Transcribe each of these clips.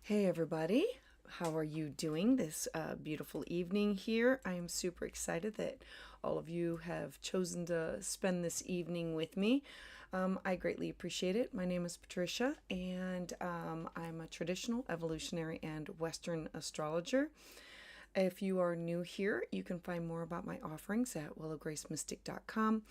Hey everybody, how are you doing this beautiful evening here? I am super excited that all of you have chosen to spend this evening with me. I greatly appreciate it. My name is Patricia, and I'm a traditional, evolutionary, and Western astrologer. If you are new here, you can find more about my offerings at willowgracemystik.com.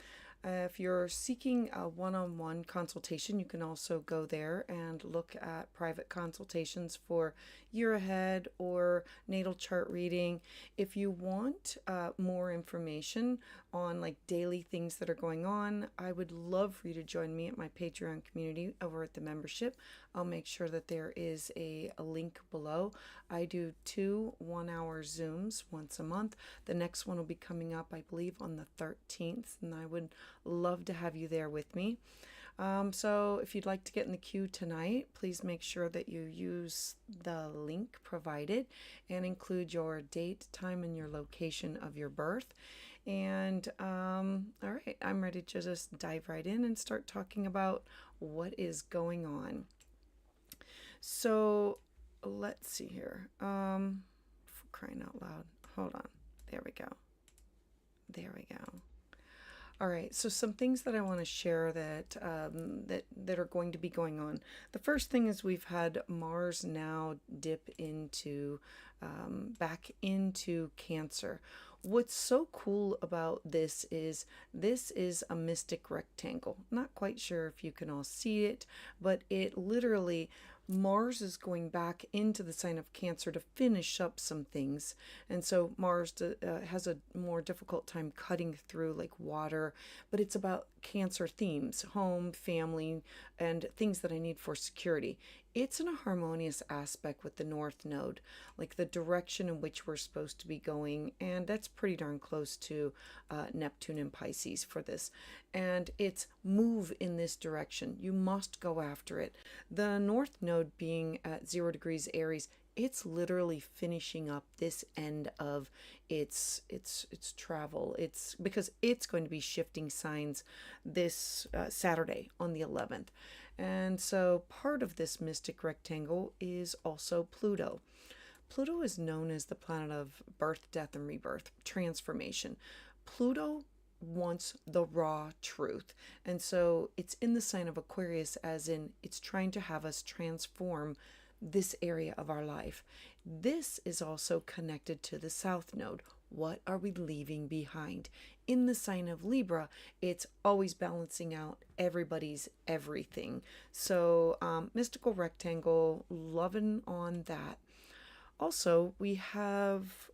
If you're seeking a one-on-one consultation, you can also go there and look at private consultations for year ahead or natal chart reading. If you want more information on like daily things that are going on, I would love for you to join me at my Patreon community over at the membership. I'll make sure that there is a link below. I do 2 1-hour Zooms once a month. The next one will be coming up, I believe, on the 13th, and I would love to have you there with me. So if you'd like to get in the queue tonight, please make sure that you use the link provided and include your date, time, and your location of your birth. And all right, I'm ready to just dive right in and start talking about what is going on. So let's see here. For crying out loud. Hold on. There we go. There we go. All right, so some things that I want to share that that are going to be going on. The first thing is we've had Mars now dip into back into Cancer. What's so cool about this is a mystic rectangle. Not quite sure if you can all see it, but it literally Mars is going back into the sign of Cancer to finish up some things. And so Mars has a more difficult time cutting through like water, but it's about Cancer themes, home, family, and things that I need for security. It's in a harmonious aspect with the North Node, like the direction in which we're supposed to be going, and that's pretty darn close to Neptune and Pisces for this. And it's move in this direction. You must go after it. The North Node being at 0 degrees Aries, it's literally finishing up this end of its travel. It's because it's going to be shifting signs this Saturday on the 11th. And so part of this mystic rectangle is also Pluto. Pluto is known as the planet of birth, death, and rebirth, transformation. Pluto wants the raw truth. And so it's in the sign of Aquarius, as in it's trying to have us transform this area of our life. This is also connected to the South Node. What are we leaving behind? In the sign of Libra, it's always balancing out everybody's everything. So mystical rectangle, loving on that. Also, we have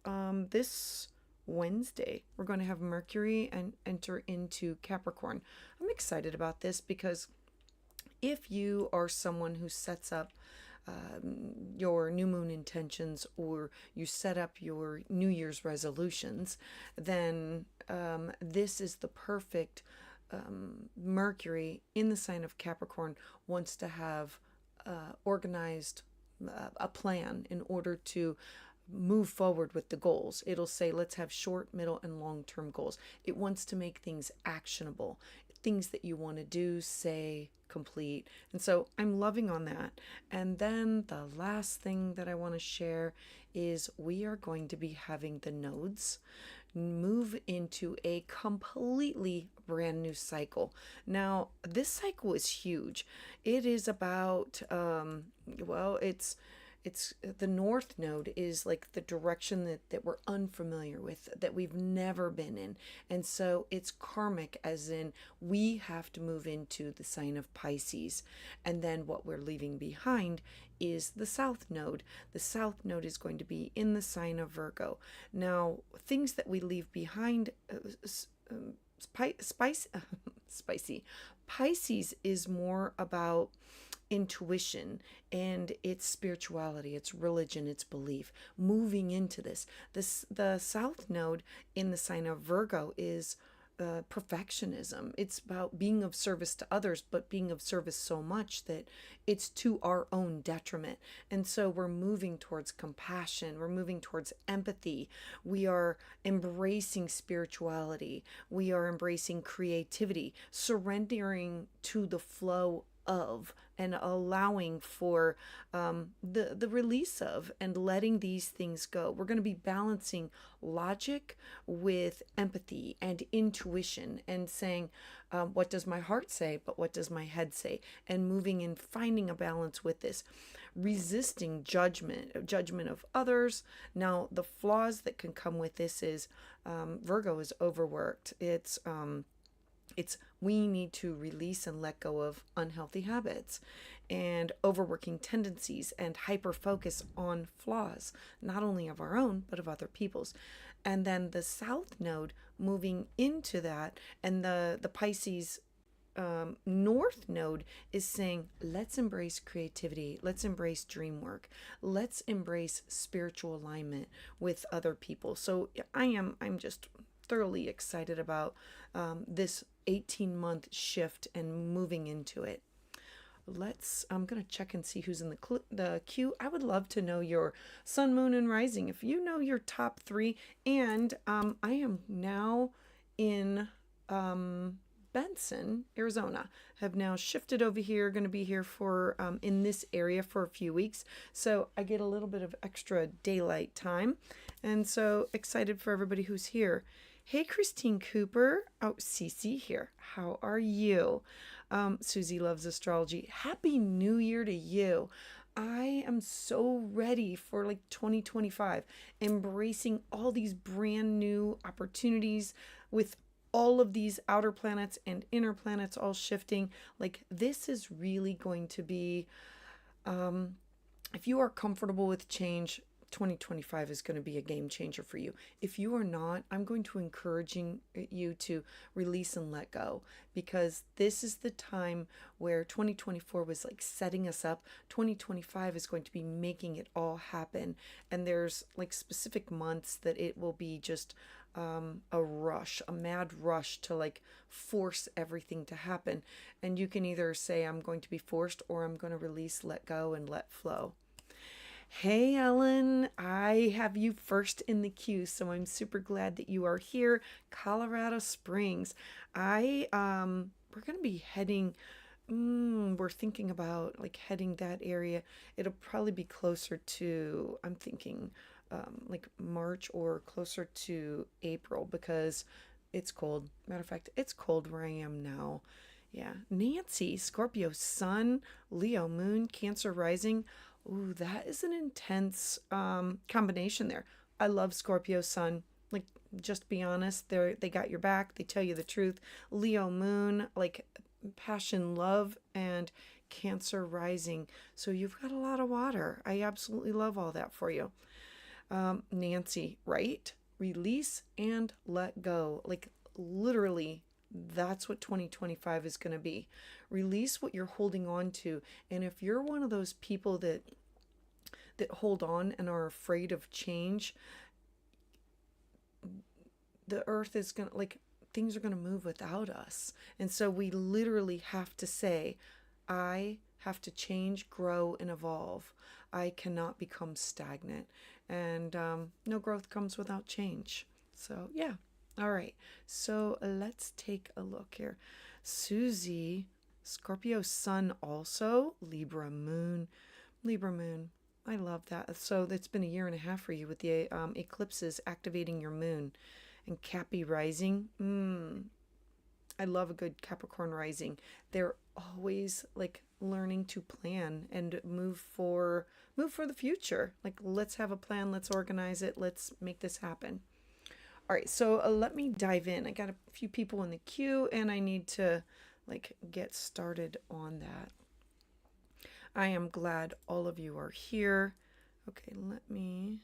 this Wednesday, we're going to have Mercury and enter into Capricorn. I'm excited about this because if you are someone who sets up your new moon intentions or you set up your New Year's resolutions, then this is the perfect Mercury in the sign of Capricorn wants to have organized a plan in order to move forward with the goals. It'll say, let's have short, middle, and long-term goals. It wants to make things actionable, things that you want to do, say, complete. And so I'm loving on that. And then the last thing that I want to share is we are going to be having the nodes move into a completely brand new cycle. Now, this cycle is huge. It is about, it's the North Node is like the direction that we're unfamiliar with, that we've never been in. And so it's karmic, as in we have to move into the sign of Pisces. And then what we're leaving behind is the South Node. The South Node is going to be in the sign of Virgo. Now, things that we leave behind, spicy. Pisces is more about intuition and its spirituality, its religion, its belief. Moving into the South Node in the sign of Virgo is perfectionism. It's about being of service to others, but being of service so much that it's to our own detriment. And so we're moving towards compassion. We're moving towards empathy. We are embracing spirituality. We are embracing creativity, surrendering to the flow of and allowing for the release of and letting these things go. We're going to be balancing logic with empathy and intuition and saying, what does my heart say, but what does my head say? And moving and finding a balance with this, resisting judgment of others. Now, the flaws that can come with this is Virgo is overworked. It's we need to release and let go of unhealthy habits and overworking tendencies and hyper focus on flaws, not only of our own, but of other people's. And then the South Node moving into that, and the Pisces North Node is saying, let's embrace creativity, let's embrace dream work, let's embrace spiritual alignment with other people. So I'm just thoroughly excited about this 18-month shift and moving into it. I'm going to check and see who's in the queue. I would love to know your sun, moon, and rising. If you know your top 3, and I am now in Benson, Arizona. Have now shifted over here, going to be here for in this area for a few weeks. So I get a little bit of extra daylight time. And so excited for everybody who's here. Hey, Christine Cooper. Oh, Cece here. How are you? Susie loves astrology. Happy New Year to you. I am so ready for like 2025, embracing all these brand new opportunities with all of these outer planets and inner planets all shifting. Like, this is really going to be, if you are comfortable with change, 2025 is going to be a game changer for you. If you are not, I'm going to encourage you to release and let go, because this is the time where 2024 was like setting us up. 2025 is going to be making it all happen. And there's like specific months that it will be just a mad rush to like force everything to happen. And you can either say, I'm going to be forced, or I'm going to release, let go, and let flow. Hey, Ellen, I have you first in the queue, so I'm super glad that you are here. Colorado Springs. We're going to be heading, we're thinking about like heading that area. It'll probably be closer to, I'm thinking, like March or closer to April, because it's cold. Matter of fact, it's cold where I am now. Yeah. Nancy, Scorpio Sun, Leo Moon, Cancer Rising. Ooh, that is an intense combination there. I love Scorpio Sun. Like, just be honest, they got your back. They tell you the truth. Leo Moon, like passion, love, and Cancer Rising. So you've got a lot of water. I absolutely love all that for you. Nancy, right? Release and let go. Like, literally, that's what 2025 is going to be. Release what you're holding on to. And if you're one of those people that hold on and are afraid of change, the earth is going to, like, things are going to move without us. And so we literally have to say, I have to change, grow, and evolve. I cannot become stagnant. And no growth comes without change. So, yeah. All right. So let's take a look here. Susie, Scorpio Sun also, Libra Moon. I love that. So it's been a year and a half for you with the eclipses activating your moon. And Cappy Rising. I love a good Capricorn rising. They're always like learning to plan and move for the future. Like, let's have a plan, let's organize it, let's make this happen. All right, so let me dive in. I got a few people in the queue, and I need to like get started on that. I am glad all of you are here. Okay, let me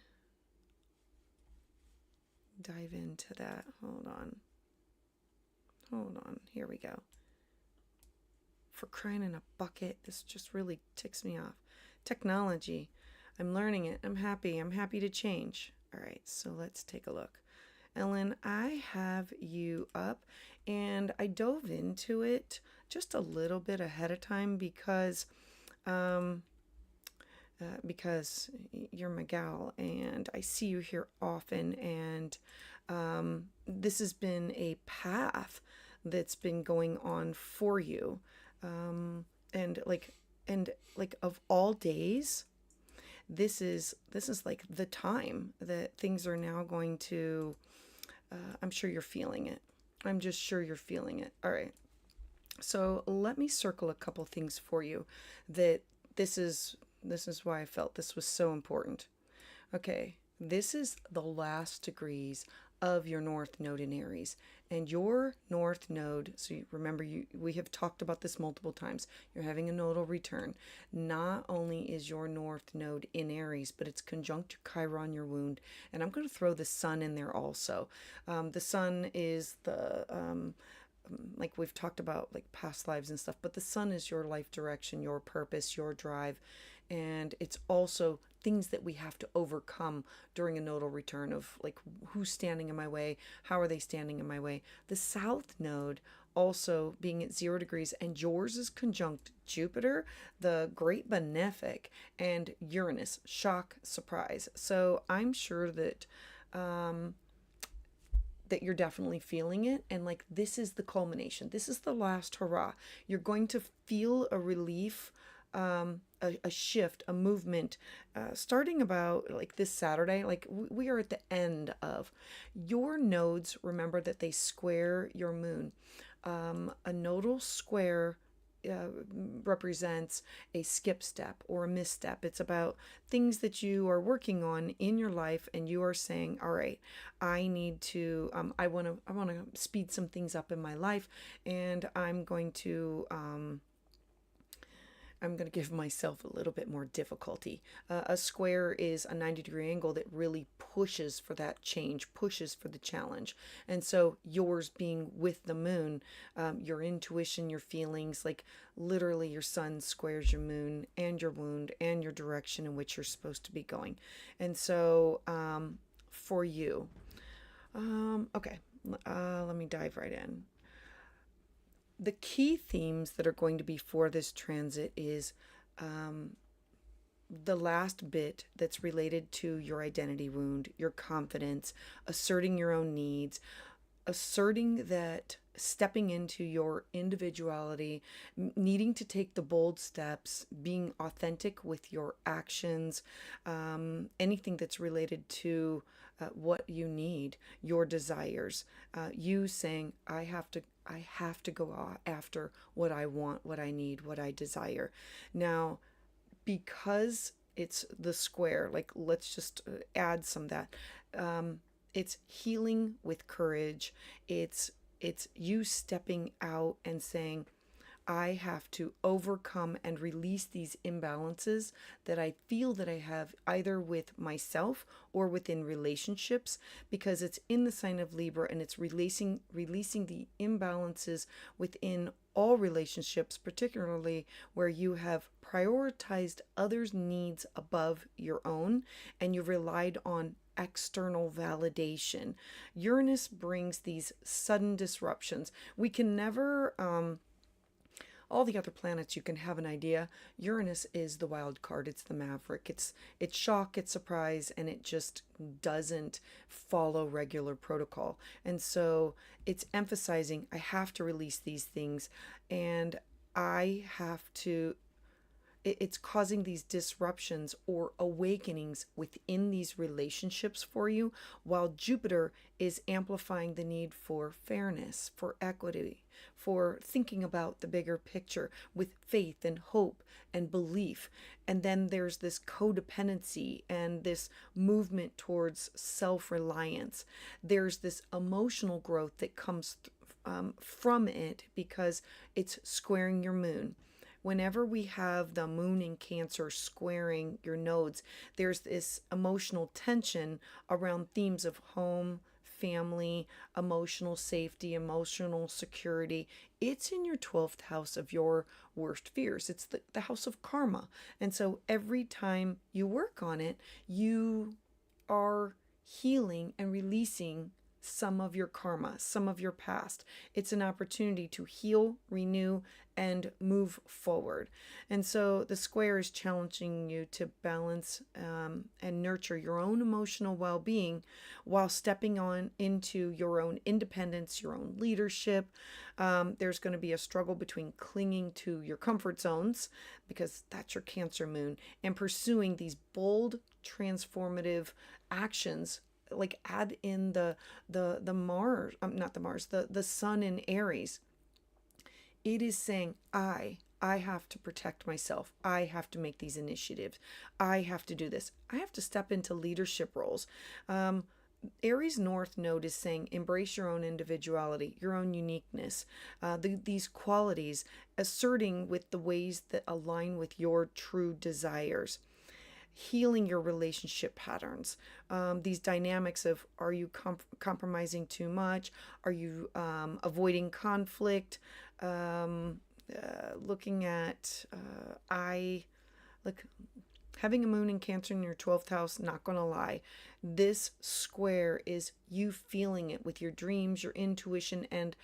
dive into that. Hold on. Here we go. For crying in a bucket, this just really ticks me off. Technology. I'm learning it. I'm happy to change. All right, so let's take a look. Ellen, I have you up, and I dove into it just a little bit ahead of time because you're my gal, and I see you here often, and this has been a path that's been going on for you, and like and like of all days, this is like the time that things are now going to, I'm sure you're feeling it. I'm just sure you're feeling it. All right. So let me circle a couple things for you that this is why I felt this was so important. Okay, this is the last degrees of your North Node in Aries. And your North Node, so you remember, we have talked about this multiple times. You're having a nodal return. Not only is your North Node in Aries, but it's conjunct Chiron, your wound. And I'm going to throw the sun in there also. The sun is like we've talked about, like past lives and stuff, but the sun is your life direction, your purpose, your drive. And it's also things that we have to overcome during a nodal return, of like who's standing in my way, how are they standing in my way. The south node also being at 0 degrees, and yours is conjunct Jupiter, the great benefic, and Uranus, shock, surprise. So I'm sure that that you're definitely feeling it, and like this is the culmination, this is the last hurrah. You're going to feel a relief, a shift, a movement, starting about like this Saturday. Like we are at the end of your nodes. Remember that they square your moon. A nodal square uh, represents a skip step or a misstep. It's about things that you are working on in your life, and you are saying, "All right, I need to. I want to speed some things up in my life, and I'm going to give myself a little bit more difficulty." A square is a 90-degree angle that really pushes for that change, pushes for the challenge. And so yours being with the moon, your intuition, your feelings, like literally your sun squares your moon and your wound and your direction in which you're supposed to be going. And so for you, okay, let me dive right in. The key themes that are going to be for this transit is the last bit that's related to your identity wound, your confidence, asserting your own needs, asserting that, stepping into your individuality, needing to take the bold steps, being authentic with your actions, anything that's related to what you need, your desires, you saying, I have to go after what I want, what I need, what I desire. Now, because it's the square, like let's just add some of that. It's healing with courage. It's you stepping out and saying, I have to overcome and release these imbalances that I feel that I have, either with myself or within relationships, because it's in the sign of Libra, and it's releasing the imbalances within all relationships, particularly where you have prioritized others' needs above your own, and you've relied on external validation. Uranus brings these sudden disruptions. We can never all the other planets, you can have an idea. Uranus is the wild card. It's the maverick. It's shock, it's surprise, and it just doesn't follow regular protocol. And so it's emphasizing, I have to release these things, and I have to it's causing these disruptions or awakenings within these relationships for you, while Jupiter is amplifying the need for fairness, for equity, for thinking about the bigger picture with faith and hope and belief. And then there's this codependency and this movement towards self-reliance. There's this emotional growth that comes from it, because it's squaring your moon. Whenever we have the moon in Cancer squaring your nodes, there's this emotional tension around themes of home, family, emotional safety, emotional security. It's in your 12th house of your worst fears. It's the house of karma. And so every time you work on it, you are healing and releasing some of your karma, some of your past. It's an opportunity to heal, renew, and move forward. And so the square is challenging you to balance and nurture your own emotional well-being while stepping on into your own independence, your own leadership. There's going to be a struggle between clinging to your comfort zones, because that's your Cancer moon, and pursuing these bold, transformative actions. Like add in the Mars, not the Mars, the Sun in Aries. It is saying, I have to protect myself. I have to make these initiatives. I have to do this. I have to step into leadership roles. Aries North Node is saying, embrace your own individuality, your own uniqueness, these qualities, asserting with the ways that align with your true desires. Healing your relationship patterns, these dynamics of, are you compromising too much? Are you avoiding conflict? Looking at having a moon in Cancer in your 12th house, not going to lie. This square is you feeling it with your dreams, your intuition, and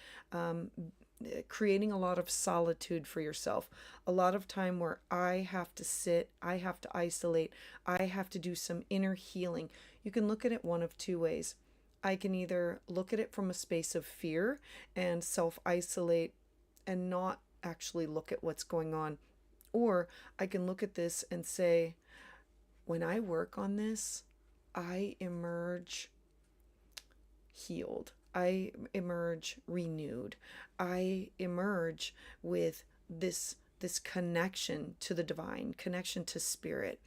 creating a lot of solitude for yourself. A lot of time where I have to sit, I have to isolate, I have to do some inner healing. You can look at it one of two ways. I can either look at it from a space of fear and self-isolate and not actually look at what's going on. Or I can look at this and say, when I work on this, I emerge healed. I emerge renewed. I emerge with this connection to the divine, connection to spirit.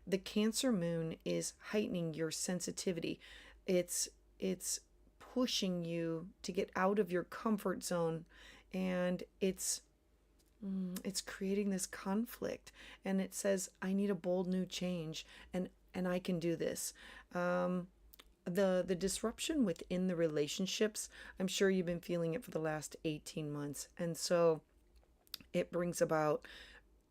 The Cancer moon is heightening your sensitivity. It's pushing you to get out of your comfort zone, and it's creating this conflict, and it says, I need a bold new change, and I can do this. The disruption within the relationships, I'm sure you've been feeling it for the last 18 months. And so it brings about,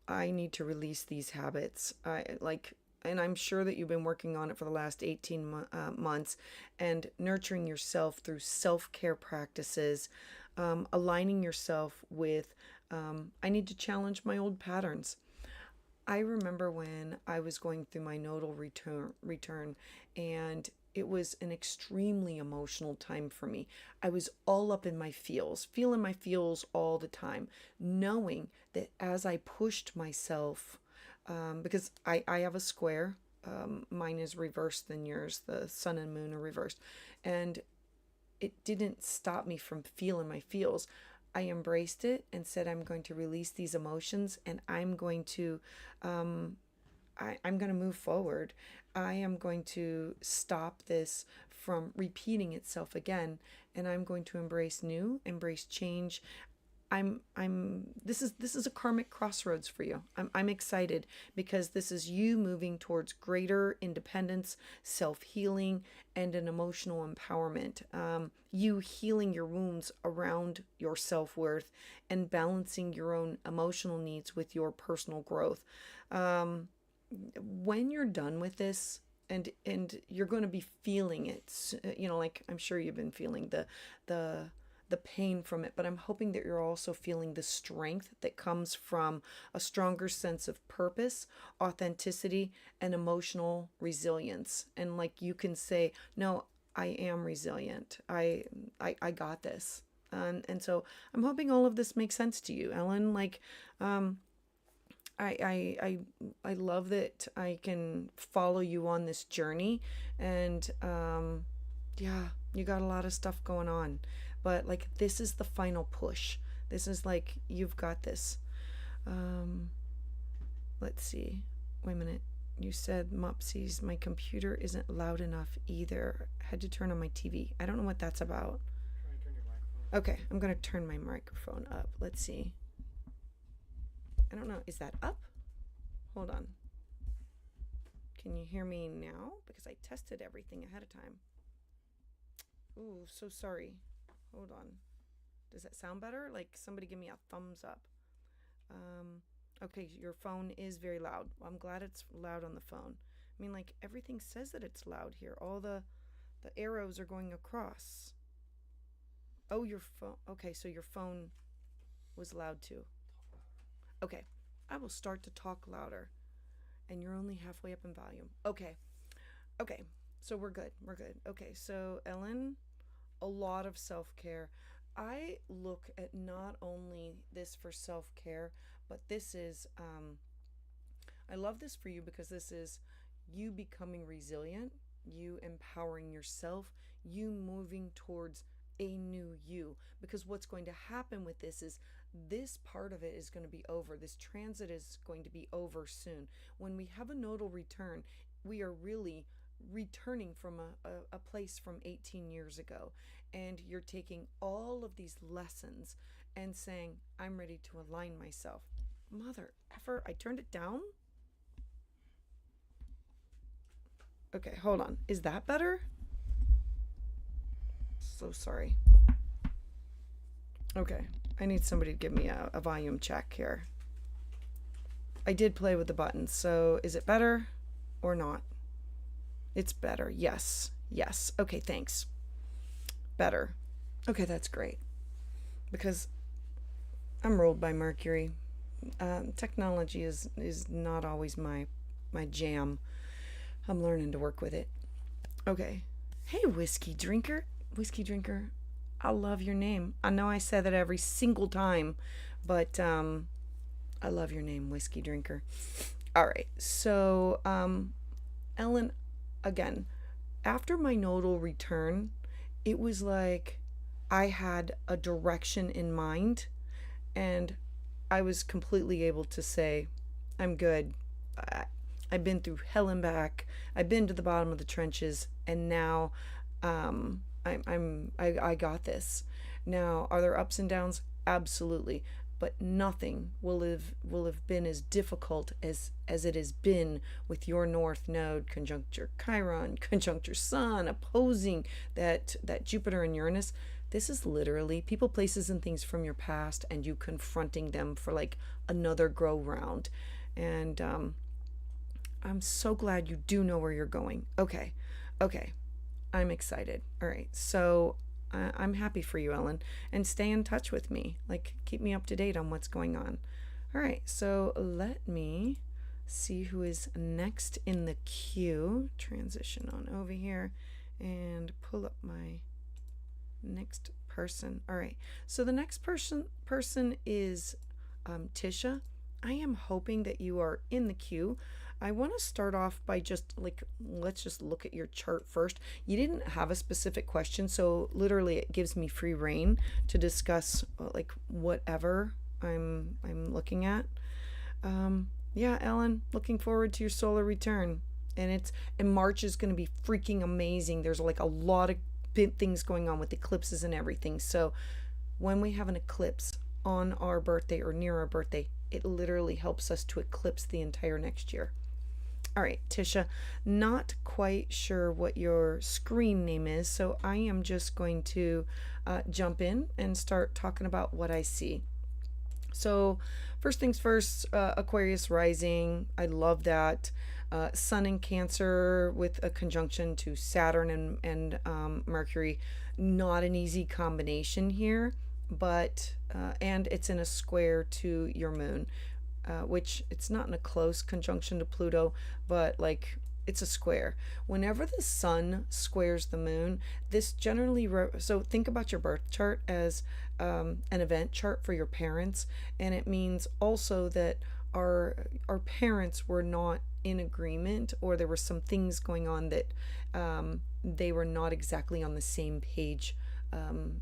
I need to release these habits. And I'm sure that you've been working on it for the last 18 months, and nurturing yourself through self-care practices, aligning yourself with, I need to challenge my old patterns. I remember when I was going through my nodal return, and it was an extremely emotional time for me. I was all up in my feels, feeling my feels all the time, knowing that as I pushed myself, because I have a square, mine is reversed than yours, the sun and moon are reversed, and it didn't stop me from feeling my feels. I embraced it and said, I'm going to release these emotions, and I'm going to I'm going to move forward. I am going to stop this from repeating itself again, and I'm going to embrace new, embrace change. This is a karmic crossroads for you. I'm excited, because this is you moving towards greater independence, self-healing, and an emotional empowerment. You healing your wounds around your self-worth and balancing your own emotional needs with your personal growth. When you're done with this, and you're going to be feeling it, like I'm sure you've been feeling the pain from it, but I'm hoping that you're also feeling the strength that comes from a stronger sense of purpose, authenticity, and emotional resilience. And like, you can say, no, I am resilient. I got this. And so I'm hoping all of this makes sense to you, Ellen. Like, I love that I can follow you on this journey, and yeah, you got a lot of stuff going on, but like, this is the final push. This is like, you've got this. Let's see. Wait a minute. You said, Mopsies, my computer isn't loud enough either. I had to turn on my TV. I don't know what that's about. Try and turn your microphone up. Okay, I'm gonna turn my microphone up. Let's see. I don't know. Is that up? Hold on. Can you hear me now? Because I tested everything ahead of time. Ooh, so sorry. Hold on. Does that sound better? Like, somebody give me a thumbs up. Okay, your phone is very loud. Well, I'm glad it's loud on the phone. I mean, like, everything says that it's loud here. All the The arrows are going across. Oh, your phone. Okay, so your phone was loud too. Okay, I will start to talk louder. And you're only halfway up in volume. Okay. Okay, so we're good. We're good. Okay, so Ellen, a lot of self-care. I look at not only this for self-care, but this is, I love this for you because this is you becoming resilient, you empowering yourself, you moving towards a new you. Because what's going to happen with this is this part of it is going to be over. This transit is going to be over soon. When we have a nodal return, we are really returning from a place from 18 years ago. And you're taking all of these lessons and saying, I'm ready to align myself. Mother effer, I turned it down? Okay, hold on. Is that better? So sorry. Okay, I need somebody to give me a volume check here. I did play with the buttons, so is it better or not? It's better. Yes. Yes. Okay, thanks. Better. Okay, that's great. Because I'm ruled by Mercury. Technology is not always my jam. I'm learning to work with it. Okay. Hey, whiskey drinker. Whiskey drinker. I love your name. I know I say that every single time, but I love your name, whiskey drinker. All right. So, Ellen, again, after my nodal return, it was like I had a direction in mind, and I was completely able to say, I'm good. I've been through hell and back. I've been to the bottom of the trenches, and now I got this. Now, are there ups and downs? Absolutely. But nothing will have been as difficult as it has been with your North Node conjunct your Chiron, conjunct your Sun, opposing that Jupiter and Uranus. This is literally people, places, and things from your past, and you confronting them for like another grow round. And I'm so glad you do know where you're going. Okay. I'm excited. All right. So I'm happy for you, Ellen, and stay in touch with me. Like, keep me up to date on what's going on. All right. So let me see who is next in the queue. Transition on over here and pull up my next person. All right. So the next person is Tisha. I am hoping that you are in the queue. I want to start off by just let's just look at your chart first. You didn't have a specific question, so literally it gives me free reign to discuss like whatever I'm looking at. Yeah, Ellen, looking forward to your solar return. And March is going to be freaking amazing. There's like a lot of things going on with eclipses and everything. So when we have an eclipse on our birthday or near our birthday, it literally helps us to eclipse the entire next year. All right, Tisha, not quite sure what your screen name is, so I am just going to jump in and start talking about what I see. So first things first, Aquarius rising. I love that. Sun in Cancer with a conjunction to Saturn and Mercury. Not an easy combination here, but and it's in a square to your moon, which it's not in a close conjunction to Pluto, but like it's a square. Whenever the sun squares the moon, this generally so think about your birth chart as an event chart for your parents, and it means also that our parents were not in agreement, or there were some things going on that they were not exactly on the same page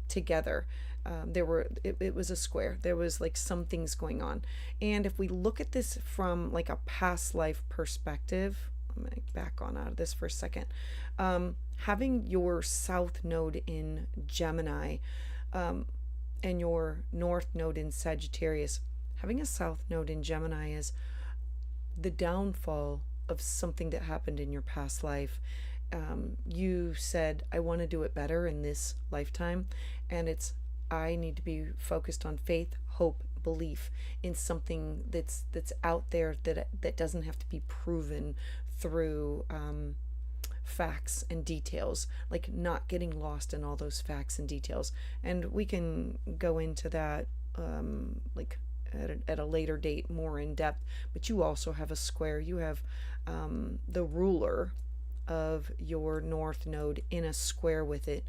together. It was a square. There was like some things going on. And if we look at this from like a past life perspective, I'm going to back on out of this for a second. Having your south node in Gemini and your north node in Sagittarius, having a south node in Gemini is the downfall of something that happened in your past life. You said, I want to do it better in this lifetime, and I need to be focused on faith, hope, belief in something that's out there that doesn't have to be proven through facts and details, like not getting lost in all those facts and details. And we can go into that like at a later date more in depth. But you also have a square. You have the ruler of your north node in a square with it.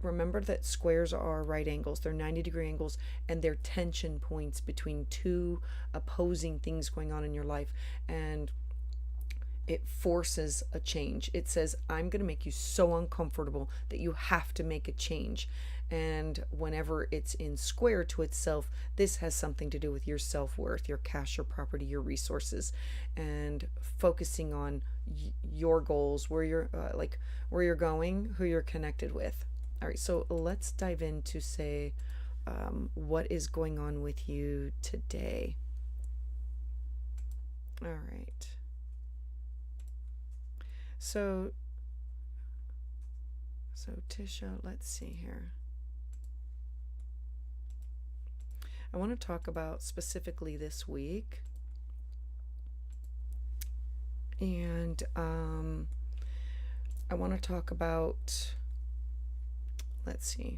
Remember that squares are right angles. They're 90-degree angles, and they're tension points between two opposing things going on in your life. And it forces a change. It says, I'm going to make you so uncomfortable that you have to make a change. And whenever it's in square to itself, this has something to do with your self-worth, your cash, your property, your resources, and focusing on your goals, where you're where you're going, who you're connected with. All right, so let's dive into what is going on with you today. All right. So Tisha, let's see here. I want to talk about specifically this week. And I want to talk about, let's see.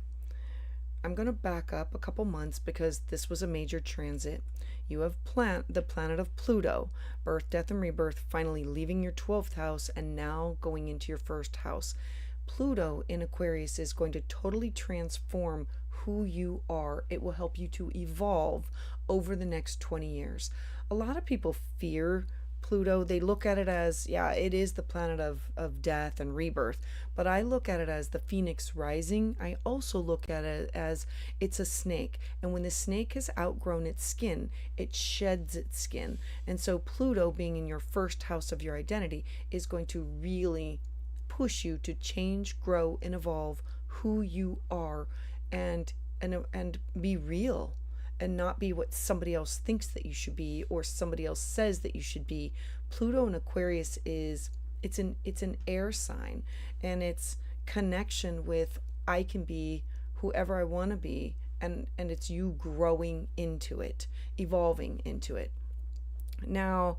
I'm going to back up a couple months because this was a major transit. You have the planet of Pluto, birth, death, and rebirth, finally leaving your 12th house and now going into your first house. Pluto in Aquarius is going to totally transform who you are. It will help you to evolve over the next 20 years. A lot of people fear Pluto. They look at it as, yeah, it is the planet of death and rebirth, but I look at it as the phoenix rising. I also look at it as it's a snake, and when the snake has outgrown its skin, it sheds its skin. And so Pluto being in your first house of your identity is going to really push you to change, grow, and evolve who you are, and be real, and not be what somebody else thinks that you should be or somebody else says that you should be. Pluto in Aquarius it's an air sign, and it's connection with I can be whoever I want to be, and it's you growing into it, evolving into it. Now,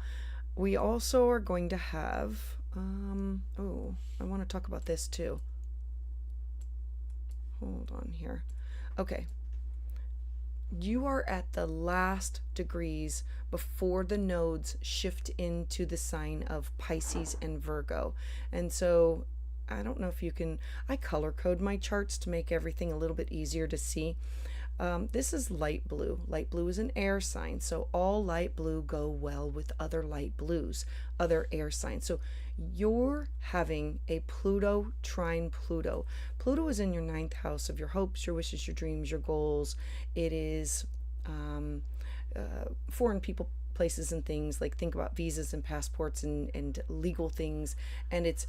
we also are going to have I want to talk about this too. Hold on here. Okay. You are at the last degrees before the nodes shift into the sign of Pisces and Virgo. And so I don't know if you can, I color code my charts to make everything a little bit easier to see. This is light blue. Light blue is an air sign, so all light blue go well with other light blues, other air signs. So you're having a Pluto trine Pluto. Pluto is in your 9th house of your hopes, your wishes, your dreams, your goals. It is foreign people, places, and things. Like, think about visas and passports and legal things. And it's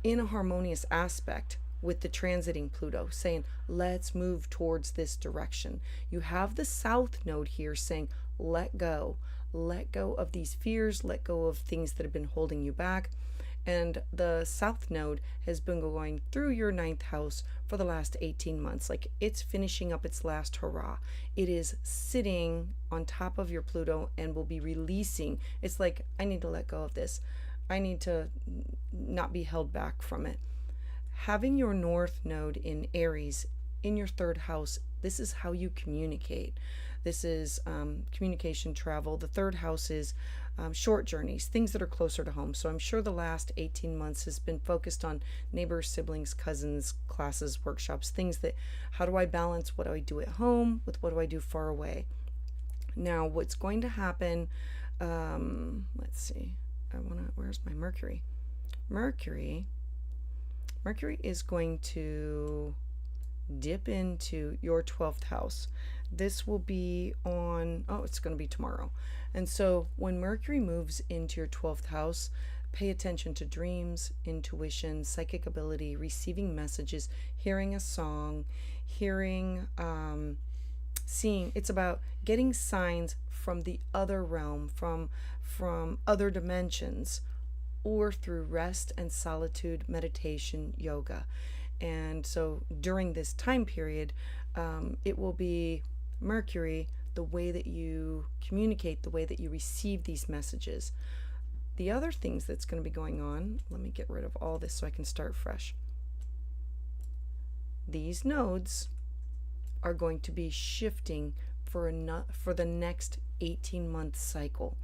in a harmonious aspect with the transiting Pluto, saying, let's move towards this direction. You have the South node here saying, let go of these fears, let go of things that have been holding you back. And the South node has been going through your 9th house for the last 18 months. Like, it's finishing up its last hurrah. It is sitting on top of your Pluto and will be releasing. It's like, I need to let go of this. I need to not be held back from it. Having your North node in Aries in your 3rd house, this is how you communicate. This is communication, travel. The 3rd house is short journeys, things that are closer to home. So I'm sure the last 18 months has been focused on neighbors, siblings, cousins, classes, workshops, things that, how do I balance what do I do at home with what do I do far away? Now, what's going to happen, let's see, where's my Mercury? Mercury is going to dip into your 12th house. This will be it's going to be tomorrow. And so when Mercury moves into your 12th house, pay attention to dreams, intuition, psychic ability, receiving messages, hearing a song, seeing. It's about getting signs from the other realm, from other dimensions, or through rest and solitude, meditation, yoga. And so during this time period, it will be Mercury, the way that you communicate, the way that you receive these messages. The other things that's going to be going on, let me get rid of all this so I can start fresh. These nodes are going to be shifting for the next 18-month cycle.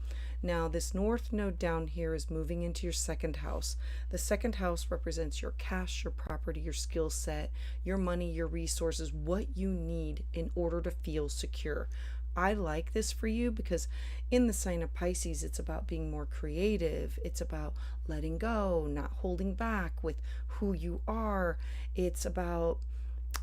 Now, this north node down here is moving into your second house. The second house represents your cash, your property, your skill set, your money, your resources, what you need in order to feel secure. I like this for you because in the sign of Pisces, it's about being more creative. It's about letting go, not holding back with who you are. It's about,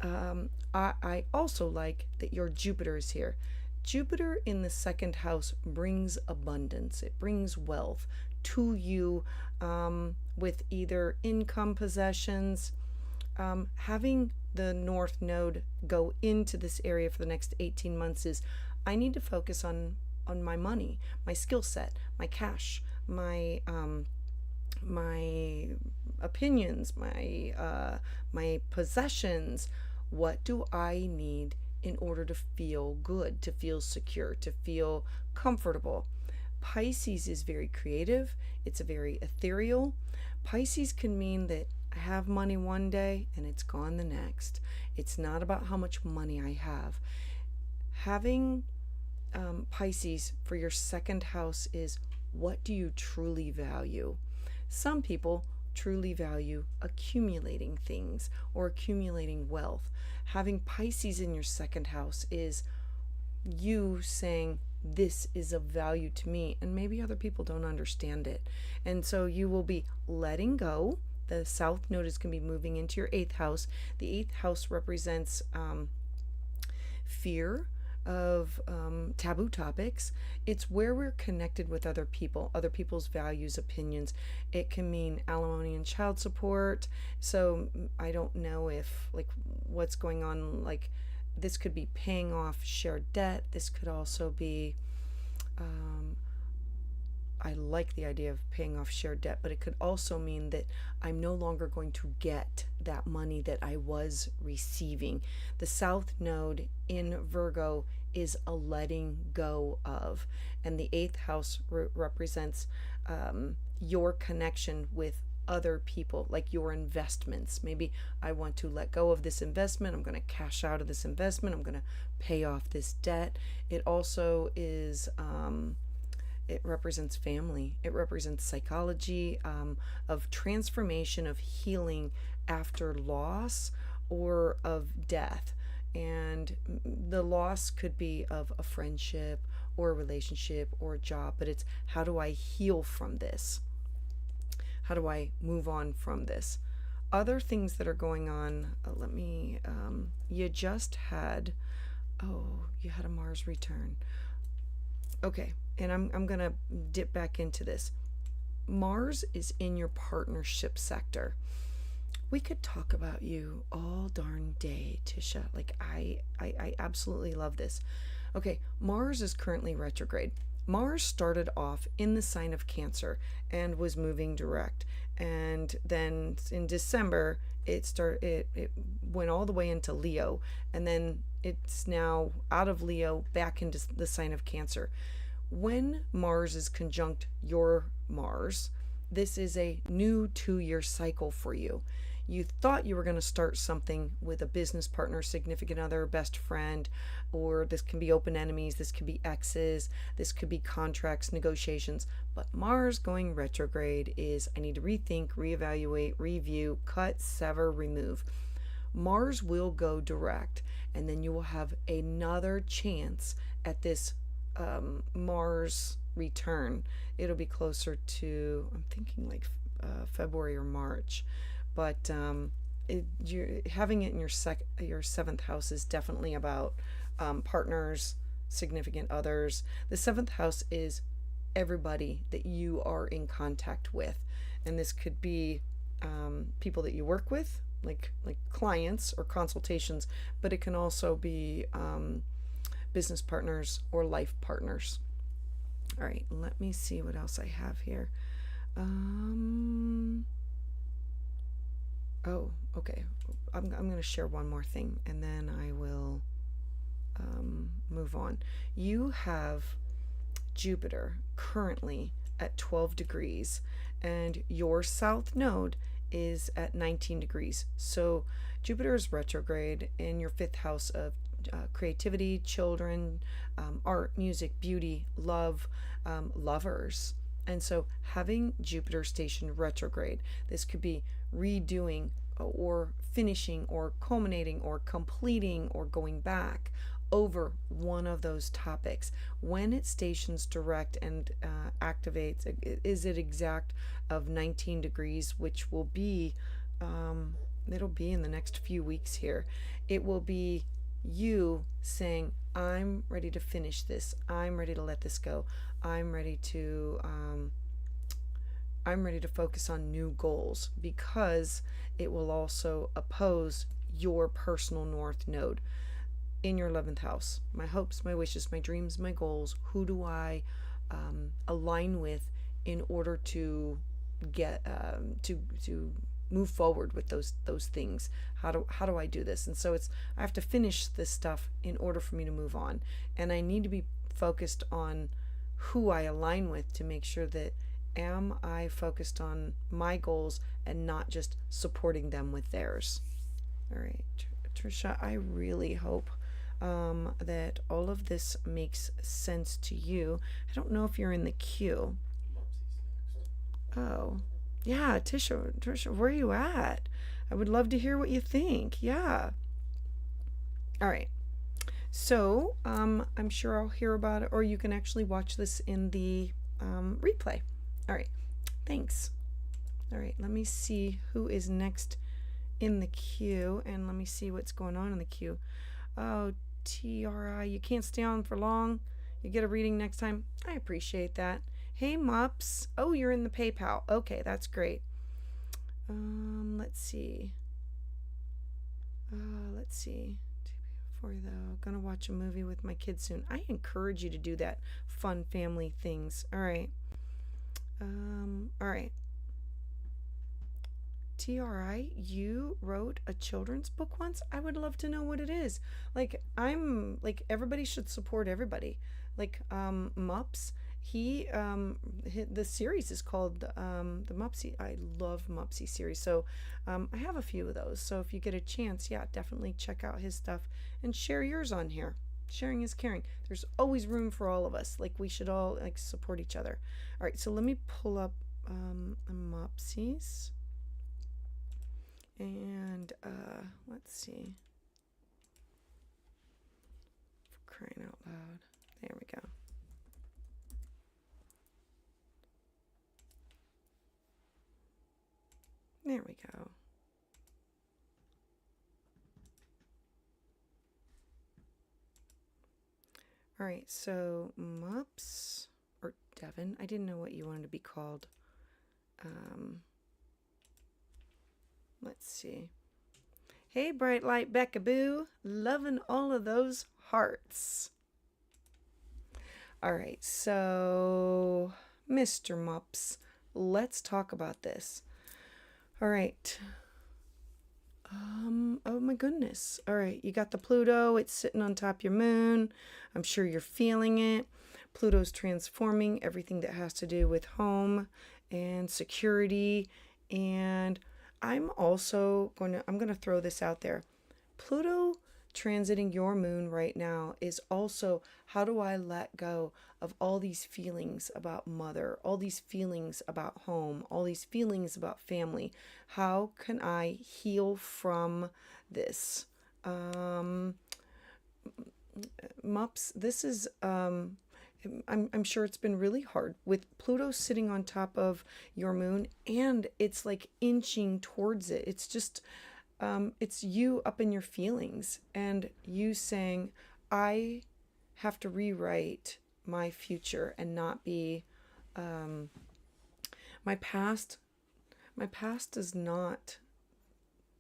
I also like that your Jupiter is here. Jupiter in the second house brings abundance. It brings wealth to you with either income, possessions. Having the north node go into this area for the next 18 months is I need to focus on my money, my skill set, my cash, my opinions, my possessions. What do I need in order to feel good, to feel secure, to feel comfortable? Pisces is very creative. It's a very ethereal. Pisces can mean that I have money one day and it's gone the next. It's not about how much money I have. Having Pisces for your second house is, what do you truly value? Some people truly value accumulating things or accumulating wealth. Having Pisces in your second house is you saying, this is of value to me, and maybe other people don't understand it. And so you will be letting go. The south node is going to be moving into your eighth house. The eighth house represents fear of taboo topics. It's where we're connected with other people, other people's values, opinions. It can mean alimony and child support. So I don't know if what's going on, this could be paying off shared debt. This could also be I like the idea of paying off shared debt, but it could also mean that I'm no longer going to get that money that I was receiving. The South Node in Virgo is a letting go of, and the eighth house represents your connection with other people, like your investments. Maybe I want to let go of this investment. I'm going to cash out of this investment. I'm going to pay off this debt. It also is it represents family. It represents psychology, of transformation, of healing after loss or of death. And the loss could be of a friendship or a relationship or a job, but it's, how do I heal from this? How do I move on from this? Other things that are going on, you just had, you had a Mars return. Okay, and I'm going to dip back into this. Mars is in your partnership sector. We could talk about you all darn day, Tisha. I absolutely love this. Okay, Mars is currently retrograde. Mars started off in the sign of Cancer and was moving direct. And then in December, it went all the way into Leo. And then it's now out of Leo back into the sign of Cancer. When Mars is conjunct your Mars, this is a new 2-year cycle for you. You thought you were going to start something with a business partner, significant other, best friend, or this can be open enemies, this could be exes, this could be contracts, negotiations. But Mars going retrograde is, I need to rethink, reevaluate, review, cut, sever, remove. Mars will go direct, and then you will have another chance at this Mars return. It'll be closer to, I'm thinking February or March. But having it in your seventh house is definitely about partners, significant others. The seventh house is everybody that you are in contact with, and this could be people that you work with, like clients or consultations, but it can also be business partners or life partners. All right, let me see what else I have here. Okay. I'm going to share one more thing, and then I will move on. You have Jupiter currently at 12 degrees, and your south node is at 19 degrees. So Jupiter is retrograde in your fifth house of creativity, children, art, music, beauty, love, lovers. And so having Jupiter stationed retrograde, this could be redoing or finishing or culminating or completing or going back over one of those topics. When it stations direct and activates, is it exact of 19 degrees, which will be, it'll be in the next few weeks here. It will be you saying, I'm ready to finish this. I'm ready to let this go. I'm ready to focus on new goals, because it will also oppose your personal north node in your 11th house. My hopes, my wishes, my dreams, my goals. Who do I align with in order to get to move forward with those things? How do I do this? And so I have to finish this stuff in order for me to move on, and I need to be focused on who I align with to make sure that am I focused on my goals and not just supporting them with theirs. All right, Trisha, I really hope that all of this makes sense to you. I don't know if you're in the queue. Oh, yeah, Trisha, where are you at? I would love to hear what you think. Yeah. All right. So I'm sure I'll hear about it, or you can actually watch this in the replay. All right. Thanks. All right. Let me see who is next in the queue, and let me see what's going on in the queue. Oh, TRI, you can't stay on for long. You get a reading next time. I appreciate that. Hey, Mups. Oh, you're in the PayPal. Okay, that's great. Let's see. For though, gonna watch a movie with my kids soon. I encourage you to do that. Fun family things. All right. All right. TRI, you wrote a children's book once? I would love to know what it is. Everybody should support everybody. Mups, the series is called the Mupsy. I love Mupsy series. So I have a few of those. So if you get a chance, yeah, definitely check out his stuff and share yours on here. Sharing is caring. There's always room for all of us. We should all support each other. All right, so let me pull up Mupsies. And let's see. For crying out loud. There we go. There we go. All right, so Mups, or Devin, I didn't know what you wanted to be called. Let's see. Hey, Bright Light Becca Boo, loving all of those hearts. All right, so Mr. Mups, let's talk about this. All right. Oh my goodness. All right, you got the Pluto. It's sitting on top of your moon. I'm sure you're feeling it. Pluto's transforming everything that has to do with home and security. And I'm going to throw this out there. Pluto transiting your moon right now is also, how do I let go of all these feelings about mother, all these feelings about home, all these feelings about family? How can I heal from this? Mups, this is I'm sure it's been really hard with Pluto sitting on top of your moon, and it's inching towards it. It's just it's you up in your feelings, and you saying, I have to rewrite my future and not be my past is not,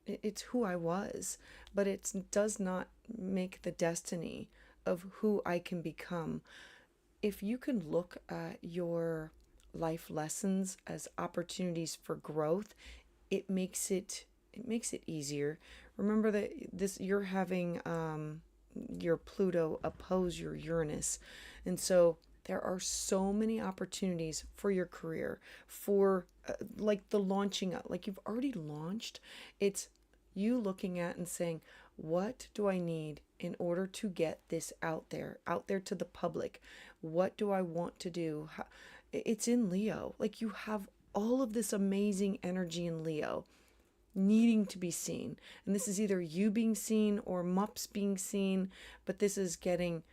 it's who I was, but it does not make the destiny of who I can become. If you can look at your life lessons as opportunities for growth, it makes it easier. Remember that you're having your Pluto oppose your Uranus, and so There are so many opportunities for your career, for like the launching up, like you've already launched. It's you looking at and saying, what do I need in order to get this out there to the public? What do I want to do? It's in Leo. Like you have all of this amazing energy in Leo needing to be seen. And this is either you being seen or MUPs being seen, but this is getting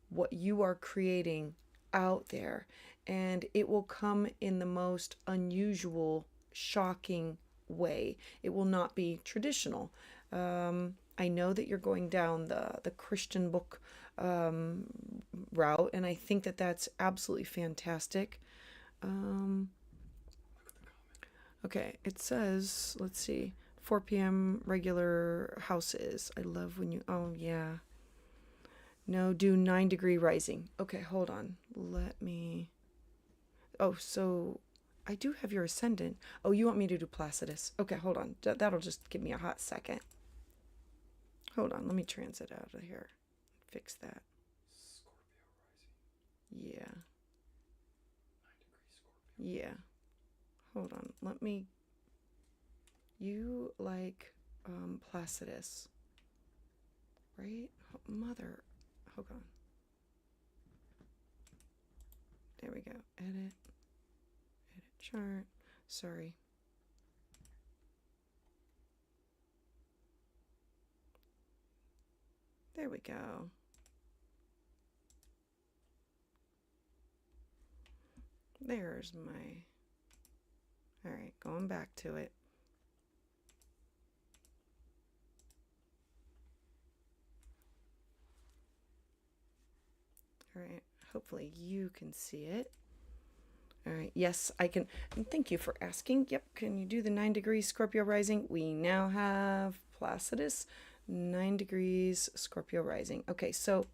what you are creating out there. And it will come in the most unusual, shocking way. It will not be traditional. I know that you're going down the Christian book route, and I think that that's absolutely fantastic. Um, okay, it says, let's see, 4 p.m. regular houses. I love when you, oh yeah. No, do 9-degree rising. Okay, hold on. Let me, oh, so I do have your ascendant. Oh, you want me to do Placidus? Okay, hold on. That'll just give me a hot second. Hold on, let me transit out of here. Fix that. Yeah. 9-degree Scorpio. Yeah. Hold on. Let me. You like Placidus, right? Mother. Hold on. There we go. Edit. Edit chart. Sorry. There we go. There's my. All right, going back to it. All right, hopefully you can see it. All right, yes, I can. And thank you for asking. Yep, can you do the 9-degree Scorpio rising? We now have Placidus, 9 degrees Scorpio rising. Okay, so,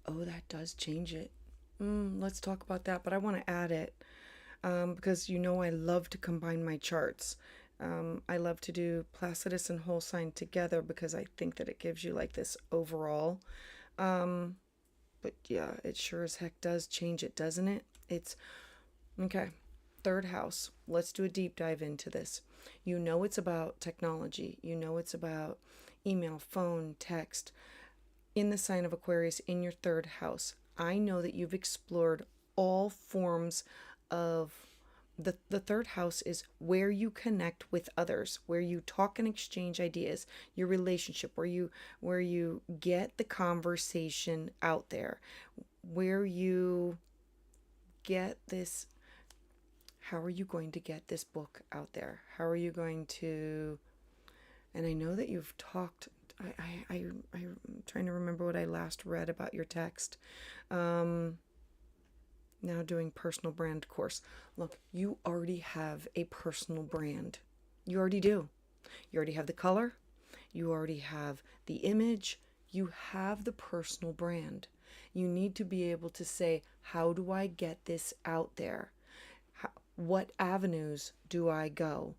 oh, that does change it. Let's talk about that, but I want to add it because you know I love to combine my charts. I love to do Placidus and whole sign together because I think that it gives you like this overall. But yeah, it sure as heck does change it, doesn't it? It's okay. Third house. Let's do a deep dive into this. You know it's about technology. You know it's about email, phone, text. In the sign of Aquarius in your third house, I know that you've explored all forms of the third house is where you connect with others, where you talk and exchange ideas, your relationship, where you get the conversation out there, where you get this. How are you going to get this book out there? How are you going to? And I know that you've talked. I'm trying to remember what I last read about your text. Now doing personal brand course. Look, you already have a personal brand. You already do. You already have the color. You already have the image. You have the personal brand. You need to be able to say, how do I get this out there? What avenues do I go?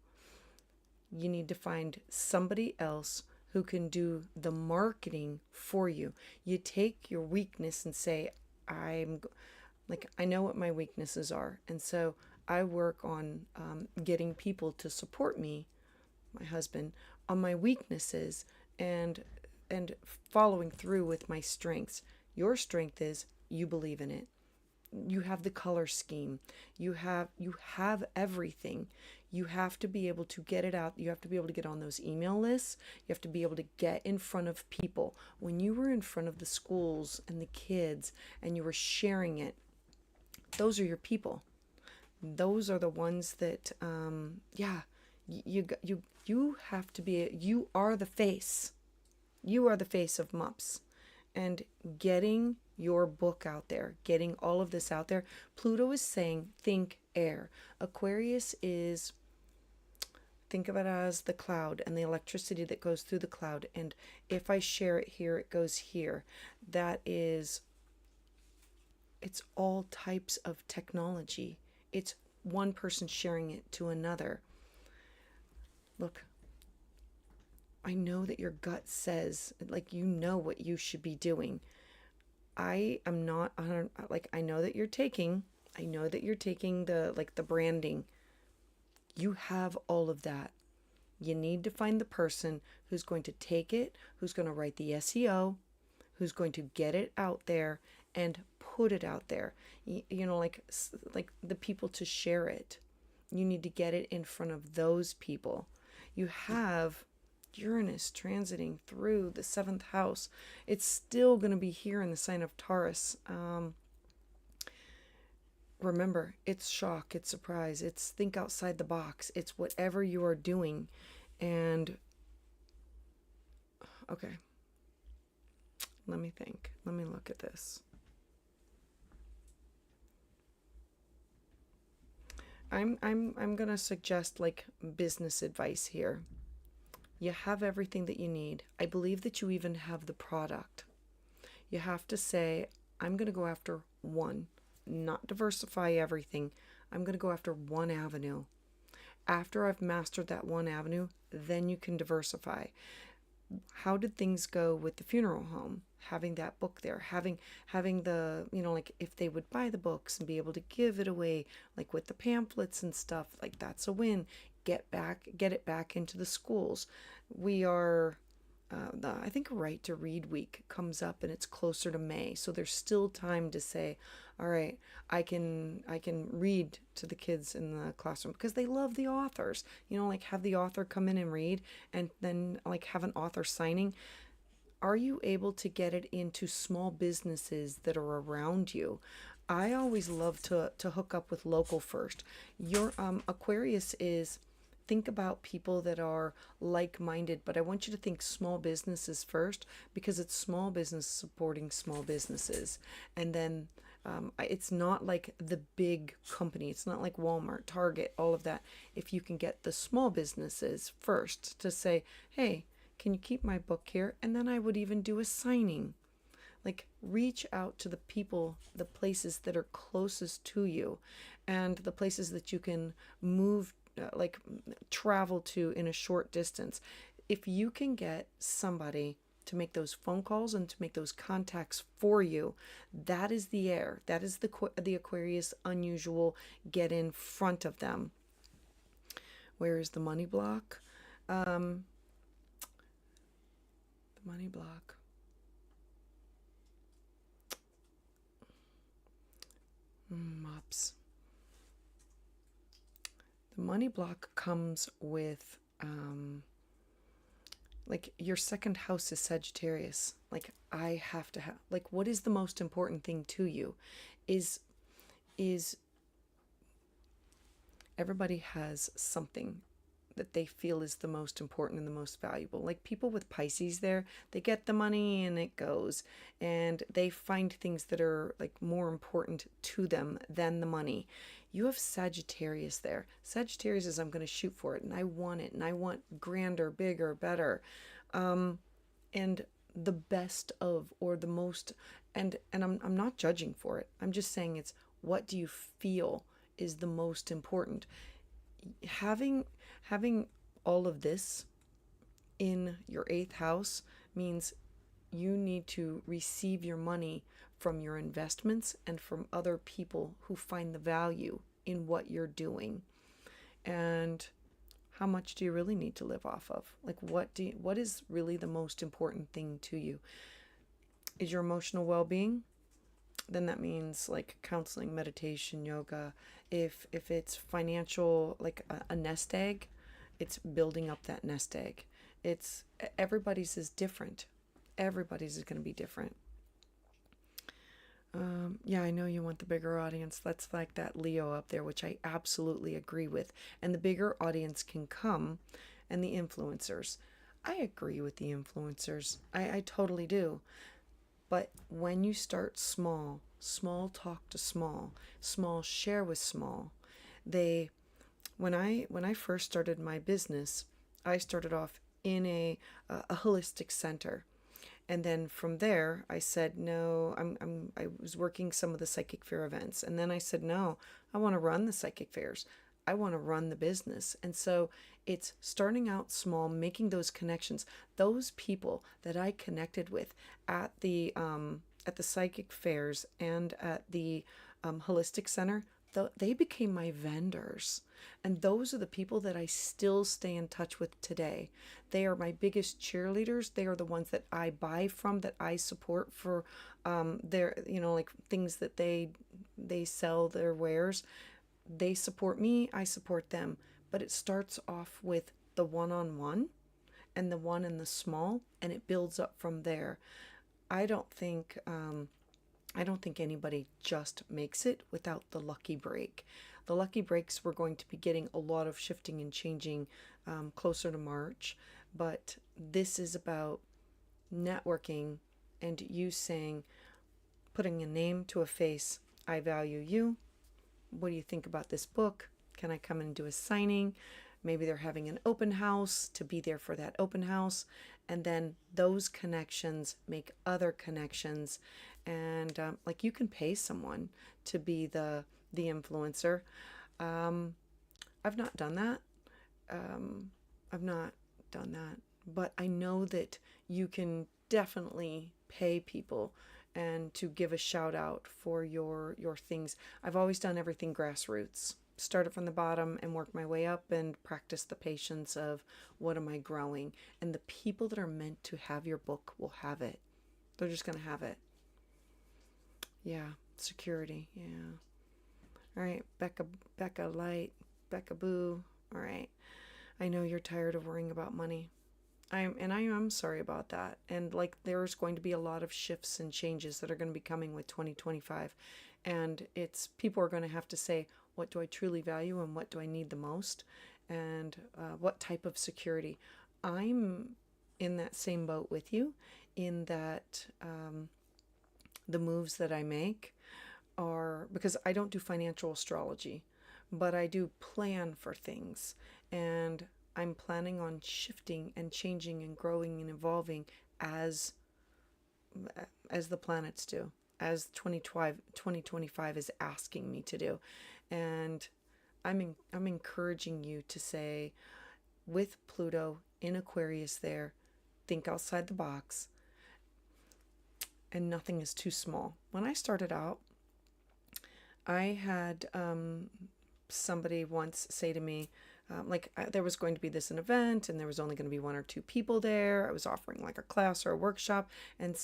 You need to find somebody else who can do the marketing for you. You take your weakness and say, I know what my weaknesses are. And so I work on getting people to support me, my husband, on my weaknesses and following through with my strengths. Your strength is you believe in it. You have the color scheme. You have everything. You have to be able to get it out. You have to be able to get on those email lists. You have to be able to get in front of people. When you were in front of the schools and the kids and you were sharing it, those are your people. Those are the ones that, you have to be. You are the face. You are the face of MUPS, and getting your book out there, getting all of this out there. Pluto is saying, think air. Aquarius is, think of it as the cloud and the electricity that goes through the cloud. And if I share it here, it goes here. That is, it's all types of technology. It's one person sharing it to another. Look, I know that your gut says, like, you know what you should be doing. I am not like, I know that you're taking, the branding. You have all of that. You need to find the person who's going to take it, who's going to write the SEO, who's going to get it out there and put it out there. Like the people to share it. You need to get it in front of those people. You have Uranus transiting through the seventh house. It's still going to be here in the sign of Taurus. Remember, it's shock, it's surprise, it's think outside the box, it's whatever you are doing. And okay, let me think. Let me look at this. I'm gonna suggest like business advice here. You have everything that you need. I believe that you even have the product. You have to say, I'm gonna go after one, not diversify everything. I'm gonna go after one avenue. After I've mastered that one avenue, then you can diversify. How did things go with the funeral home? Having that book there, having the, like if they would buy the books and be able to give it away, like with the pamphlets and stuff, like that's a win. Get it back into the schools. We are I think Right to Read Week comes up and it's closer to May, so there's still time to say, all right, I can read to the kids in the classroom because they love the authors. Like have the author come in and read, and then like have an author signing. Are you able to get it into small businesses that are around you? I always love to hook up with local first. Your Aquarius is, think about people that are like-minded, but I want you to think small businesses first, because it's small business supporting small businesses. And then it's not like the big company. It's not like Walmart, Target, all of that. If you can get the small businesses first to say, hey, can you keep my book here? And then I would even do a signing. Like reach out to the people, the places that are closest to you, and the places that you can move, like travel to in a short distance. If you can get somebody to make those phone calls and to make those contacts for you, that is the air. That is the Aquarius unusual. Get in front of them. Where is the money block? The money block. Mops. The money block comes with like your second house is Sagittarius. Like I have to have, like, what is the most important thing to you? Is everybody has something that they feel is the most important and the most valuable. Like people with Pisces there, they get the money and it goes, and they find things that are like more important to them than the money. You have Sagittarius there. Sagittarius is, I'm going to shoot for it and I want it and I want grander, bigger, better. And the best of, or the most, and I'm not judging for it. I'm just saying, it's what do you feel is the most important. Having all of this in your eighth house means you need to receive your money from your investments and from other people who find the value in what you're doing. And how much do you really need to live off of? Like what is really the most important thing to you? Is your emotional well-being? Then that means like counseling, meditation, yoga. If it's financial, like a nest egg, it's building up that nest egg. It's everybody's is different. Everybody's is going to be different. Yeah, I know you want the bigger audience. That's like that Leo up there, which I absolutely agree with. And the bigger audience can come, and the influencers. I agree with the influencers. I totally do. But when you start small, small talk to small, small share with small, they, when I first started my business, I started off in a holistic center. And then from there, I said, no, I was working some of the psychic fair events. And then I said, no, I want to run the psychic fairs. I want to run the business. And so it's starting out small, making those connections. Those people that I connected with at the at the psychic fairs and at the holistic center, they became my vendors. And those are the people that I still stay in touch with today. They are my biggest cheerleaders. They are the ones that I buy from, that I support for their, like things that they sell, their wares. They support me, I support them. But it starts off with the one-on-one and the one in the small, and it builds up from there. I don't think I don't think anybody just makes it without the lucky break. The lucky breaks, we're going to be getting a lot of shifting and changing closer to March, but this is about networking and you saying, putting a name to a face. I value you. What do you think about this book? Can I come and do a signing? Maybe they're having an open house, to be there for that open house. And then those connections make other connections. And like you can pay someone to be the influencer. I've not done that. I've not done that. But I know that you can definitely pay people and to give a shout out for your things. I've always done everything grassroots. Started from the bottom and work my way up and practice the patience of what am I growing. And the people that are meant to have your book will have it. They're just going to have it. Yeah, security. Yeah. All right, Becca Light, Becca Boo. All right. I know you're tired of worrying about money. I am sorry about that. And like there's going to be a lot of shifts and changes that are going to be coming with 2025. And it's people are going to have to say, what do I truly value and what do I need the most? And what type of security? I'm in that same boat with you, in that the moves that I make are, because I don't do financial astrology, but I do plan for things. And I'm planning on shifting and changing and growing and evolving as the planets do, as 2025 is asking me to do. And I'm encouraging you to say, with Pluto in Aquarius there, think outside the box, and nothing is too small. When I started out, I had somebody once say to me, there was going to be an event and there was only going to be one or two people there. I was offering like a class or a workshop, and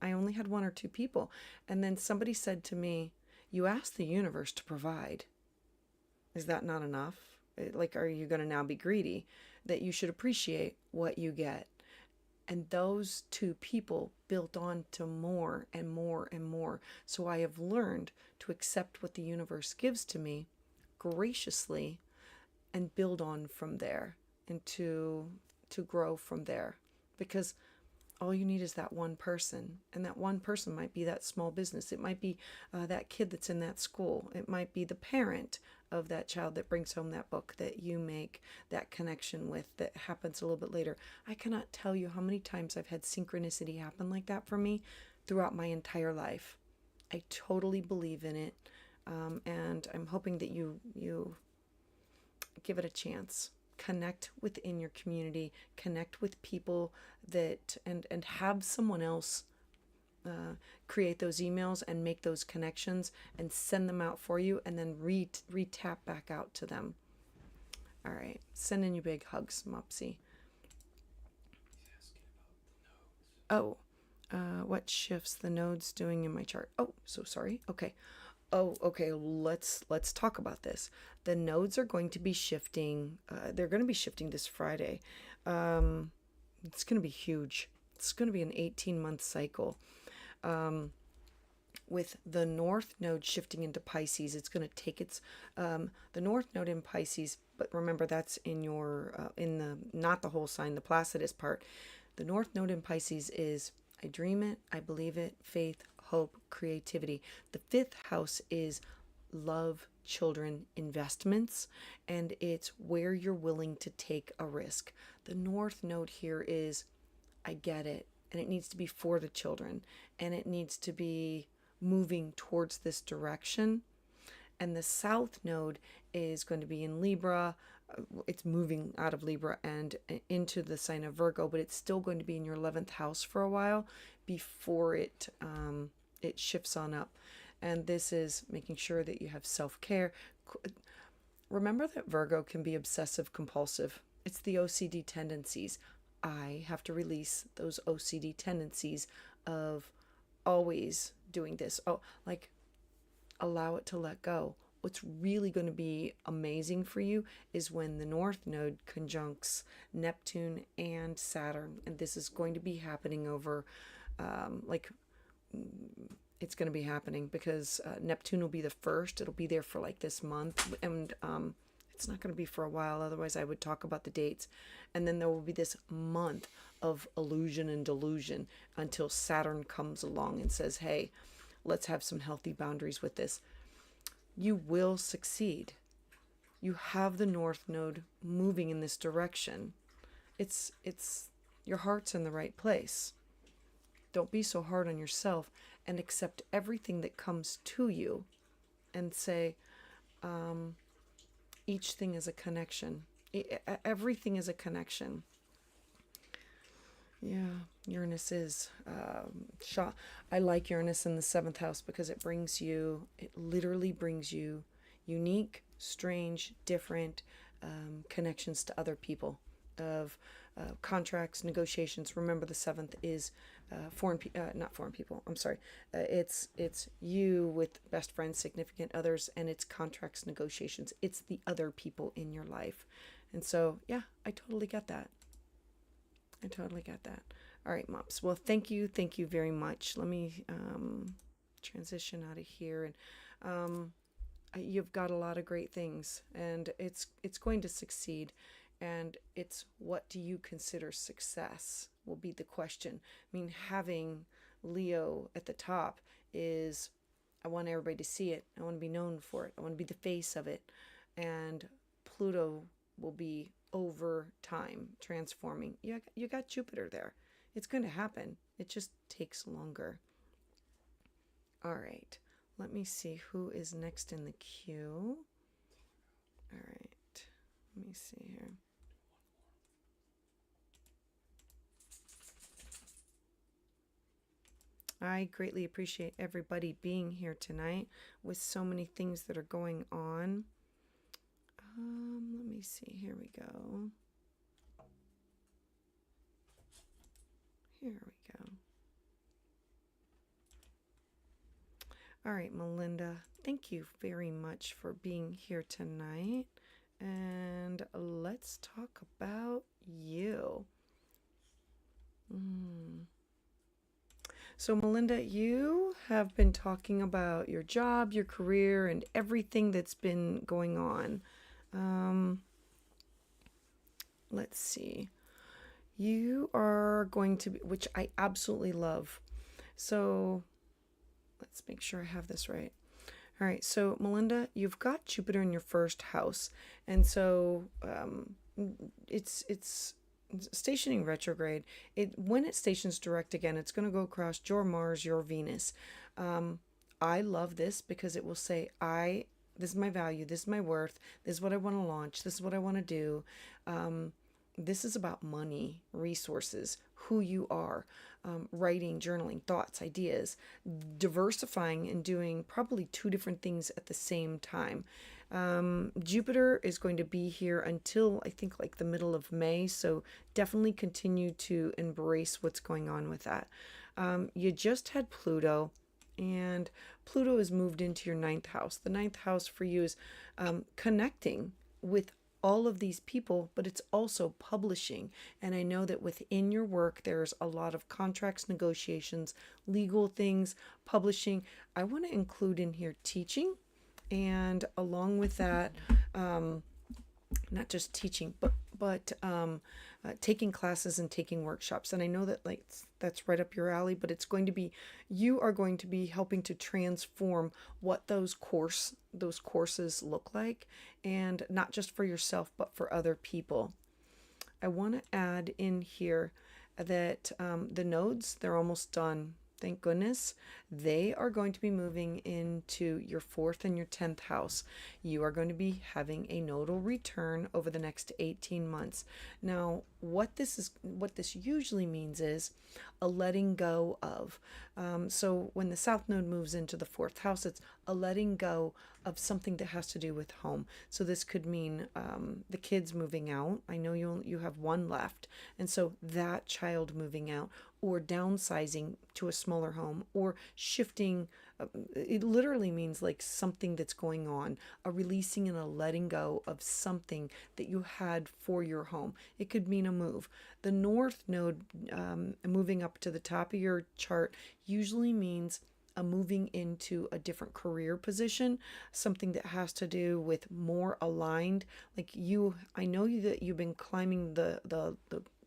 I only had one or two people. And then somebody said to me, you asked the universe to provide. Is that not enough? Like, are you going to now be greedy? That you should appreciate what you get. And those two people built on to more and more and more. So I have learned to accept what the universe gives to me graciously and build on from there, and to grow from there. Because all you need is that one person, and that one person might be that small business. It might be that kid that's in that school. It might be the parent of that child that brings home that book that you make that connection with, that happens a little bit later. I cannot tell you how many times I've had synchronicity happen like that for me throughout my entire life. I totally believe in it, and I'm hoping that you give it a chance. Connect within your community, connect with people that, and have someone else create those emails and make those connections and send them out for you, and then re-tap back out to them. All right, sending you big hugs, Mopsy. Oh, what shifts the nodes doing in my chart? Oh, so sorry. Okay. Oh, okay. Let's talk about this. The nodes are going to be shifting. They're going to be shifting this Friday. It's going to be huge. It's going to be an 18-month cycle. With the North Node shifting into Pisces, it's going to take its the North Node in Pisces. But remember, that's in your in the, not the whole sign, the Placidus part. The North Node in Pisces is I dream it, I believe it, faith, hope, creativity. The fifth house is love, children, investments, and it's where you're willing to take a risk. The North Node here is I get it, and it needs to be for the children, and it needs to be moving towards this direction. And the South Node is going to be in Libra. It's moving out of Libra and into the sign of Virgo, but it's still going to be in your 11th house for a while, before it shifts on up. And this is making sure that you have self-care. Remember that Virgo can be obsessive compulsive. It's the OCD tendencies. I have to release those OCD tendencies of always doing this. Oh, like allow it to let go. What's really going to be amazing for you is when the North Node conjuncts Neptune and Saturn. And this is going to be happening over, it's going to be happening because Neptune will be the first. It'll be there for like this month. And it's not going to be for a while. Otherwise, I would talk about the dates. And then there will be this month of illusion and delusion until Saturn comes along and says, hey, let's have some healthy boundaries with this. You will succeed. You have the North Node moving in this direction. It's your heart's in the right place. Don't be so hard on yourself and accept everything that comes to you and say, each thing is a connection. Everything is a connection. Yeah, Uranus is I like Uranus in the 7th house because it literally brings you unique, strange, different connections to other people, of contracts, negotiations. Remember, the 7th is not foreign people. I'm sorry. It's you with best friends, significant others, and it's contracts, negotiations. It's the other people in your life. And so, yeah, I totally get that. All right, mops. Well, thank you very much. Let me transition out of here. And you've got a lot of great things, and it's going to succeed. And it's, what do you consider success will be the question. I mean, having Leo at the top is, I want everybody to see it. I want to be known for it. I want to be the face of it. And Pluto will be over time transforming. You got Jupiter there. It's going to happen. It just takes longer. All right. Let me see who is next in the queue. All right. Let me see here. I greatly appreciate everybody being here tonight with so many things that are going on. Let me see. Here we go. All right, Melinda, thank you very much for being here tonight. And let's talk about you. So, Melinda, you have been talking about your job, your career, and everything that's been going on. Let's see. You are going to be, which I absolutely love. So let's make sure I have this right. All right. So Melinda, you've got Jupiter in your first house. And so it's stationing retrograde. When it stations direct again, it's going to go across your Mars, your Venus. I love this because it will say, this is my value, this is my worth, this is what I want to launch, this is what I want to do. This is about money, resources, who you are, writing, journaling, thoughts, ideas, diversifying and doing probably 2 different things at the same time. Jupiter is going to be here until I think like the middle of May. So definitely continue to embrace what's going on with that. You just had Pluto, and Pluto has moved into your 9th house. The 9th house for you is connecting with all of these people, but it's also publishing. And I know that within your work, there's a lot of contracts, negotiations, legal things, publishing. I want to include in here teaching. And along with that, not just teaching, but taking classes and taking workshops. And I know that that's right up your alley, but you are going to be helping to transform what those courses look like, and not just for yourself, but for other people. I want to add in here that the nodes, they're almost done. Thank goodness. They are going to be moving into your 4th and your 10th house. You are going to be having a nodal return over the next 18 months. Now, what this usually means is a letting go of. So when the South Node moves into the 4th house, it's a letting go of something that has to do with home. So this could mean the kids moving out. I know you have one left, and so that child moving out, or downsizing to a smaller home, or shifting. It literally means like something that's going on, a releasing and a letting go of something that you had for your home. It could mean a move. The North Node moving up to the top of your chart usually means a moving into a different career position, something that has to do with more aligned. Like I know that you've been climbing the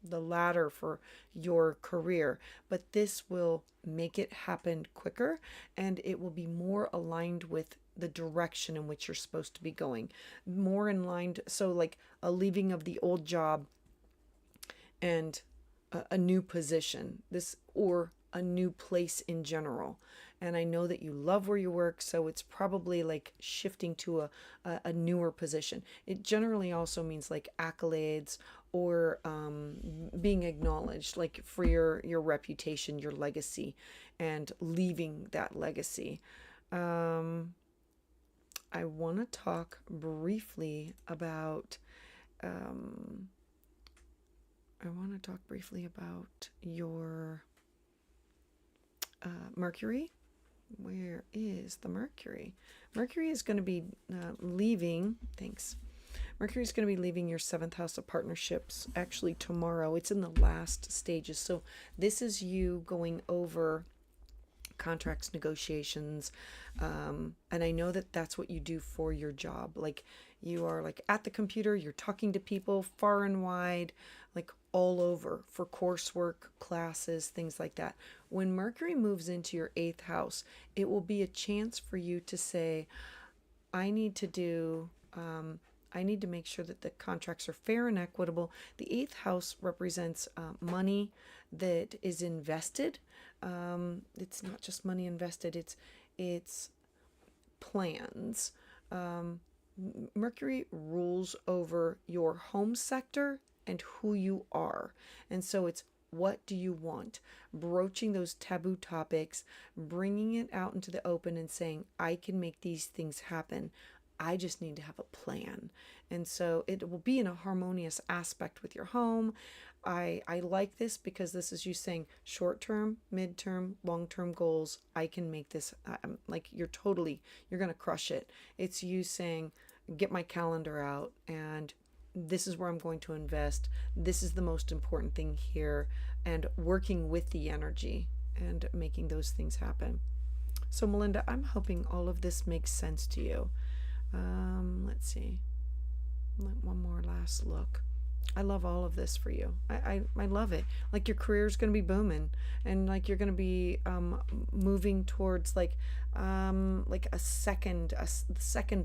ladder for your career, but this will make it happen quicker, and it will be more aligned with the direction in which you're supposed to be going, more in line. So like a leaving of the old job and a new position, this, or a new place in general. And I know that you love where you work, so it's probably like shifting to a newer position. It generally also means like accolades, or being acknowledged, like for your reputation, your legacy, and leaving that legacy. I want to talk briefly about your Mercury. Where is the Mercury? Mercury is going to be leaving. Thanks. Mercury is going to be leaving your 7th house of partnerships actually tomorrow. It's in the last stages. So this is you going over contracts, negotiations. And I know that that's what you do for your job. Like you are like at the computer, you're talking to people far and wide, like all over, for coursework, classes, things like that. When Mercury moves into your 8th house, it will be a chance for you to say, I need to make sure that the contracts are fair and equitable. The 8th house represents money that is invested. It's not just money invested, it's plans. Mercury rules over your home sector and who you are. And so it's, what do you want? Broaching those taboo topics, bringing it out into the open and saying, I can make these things happen. I just need to have a plan. And so it will be in a harmonious aspect with your home. I like this because this is you saying short-term, mid-term, long-term goals. I can make this, like you're going to crush it. It's you saying, get my calendar out, and this is where I'm going to invest. This is the most important thing here, and working with the energy and making those things happen. So Melinda, I'm hoping all of this makes sense to you. Let's see. One more last look. I love all of this for you. I love it. Like your career is going to be booming, and like you're going to be moving towards like a second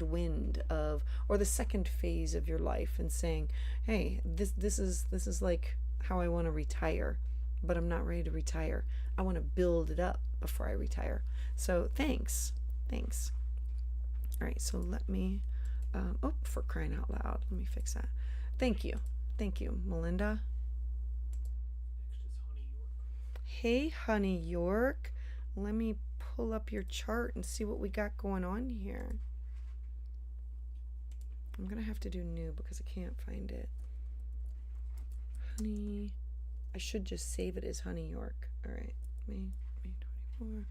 wind of, or the second phase of your life, and saying, hey, this is like how I want to retire, but I'm not ready to retire. I want to build it up before I retire. So thanks. All right, so let me, for crying out loud, let me fix that. Thank you, Melinda. Hey, Honey York. Let me pull up your chart and see what we got going on here. I'm going to have to do new because I can't find it. Honey, I should just save it as Honey York. All right, May 24.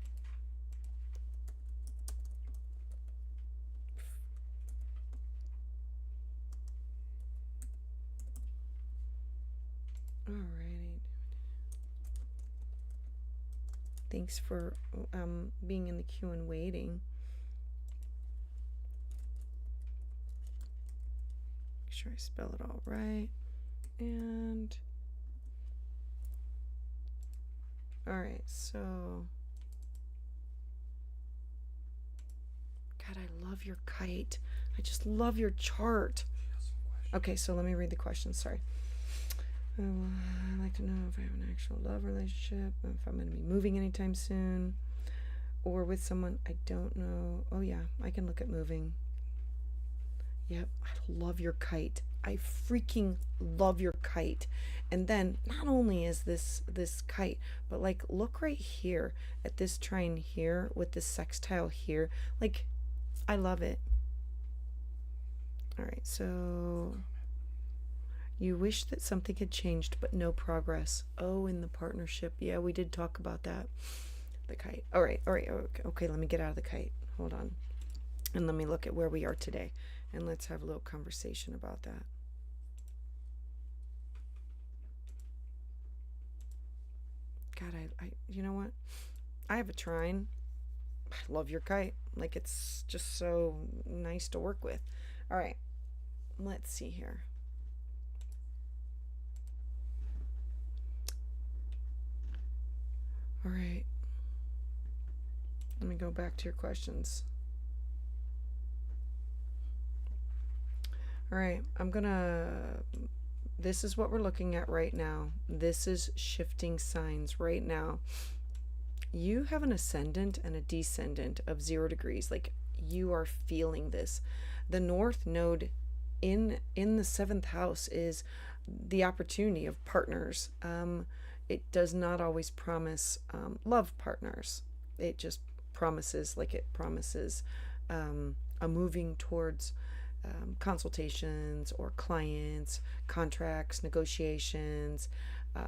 Alrighty. Thanks for being in the queue and waiting. Make sure I spell it all right. And alright, so God, I love your kite. I just love your chart. Okay, so let me read the questions. Sorry. I'd like to know if I have an actual love relationship, if I'm going to be moving anytime soon, or with someone I don't know. Oh yeah, I can look at moving. Yep, I love your kite. I freaking love your kite. And then not only is this kite, but like look right here at this trine here with this sextile here. Like I love it. All right, so you wish that something had changed, but no progress. Oh, in the partnership. Yeah, we did talk about that. The kite. All right. Okay, let me get out of the kite. Hold on. And let me look at where we are today. And let's have a little conversation about that. God, I you know what? I have a trine. I love your kite. Like, it's just so nice to work with. All right. Let's see here. All right. Let me go back to your questions. All right. This is what we're looking at right now. This is shifting signs right now. You have an ascendant and a descendant of 0 degrees. Like, you are feeling this. The North Node in the 7th house is the opportunity of partners. It does not always promise love partners. It just promises, a moving towards consultations or clients, contracts, negotiations.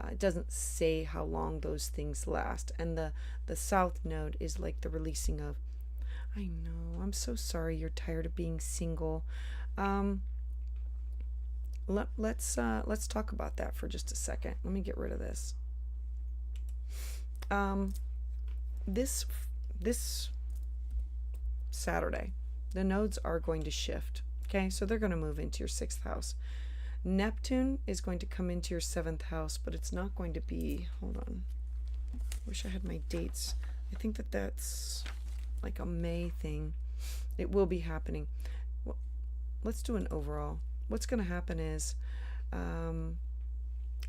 It doesn't say how long those things last. And the South Node is like the releasing of, I know, I'm so sorry you're tired of being single. Let's talk about that for just a second. Let me get rid of this. This Saturday, the nodes are going to shift. Okay, so they're going to move into your 6th house. Neptune is going to come into your 7th house, but it's not going to be, hold on. Wish I had my dates. I think that's like a May thing. It will be happening. Well, let's do an overall. What's going to happen is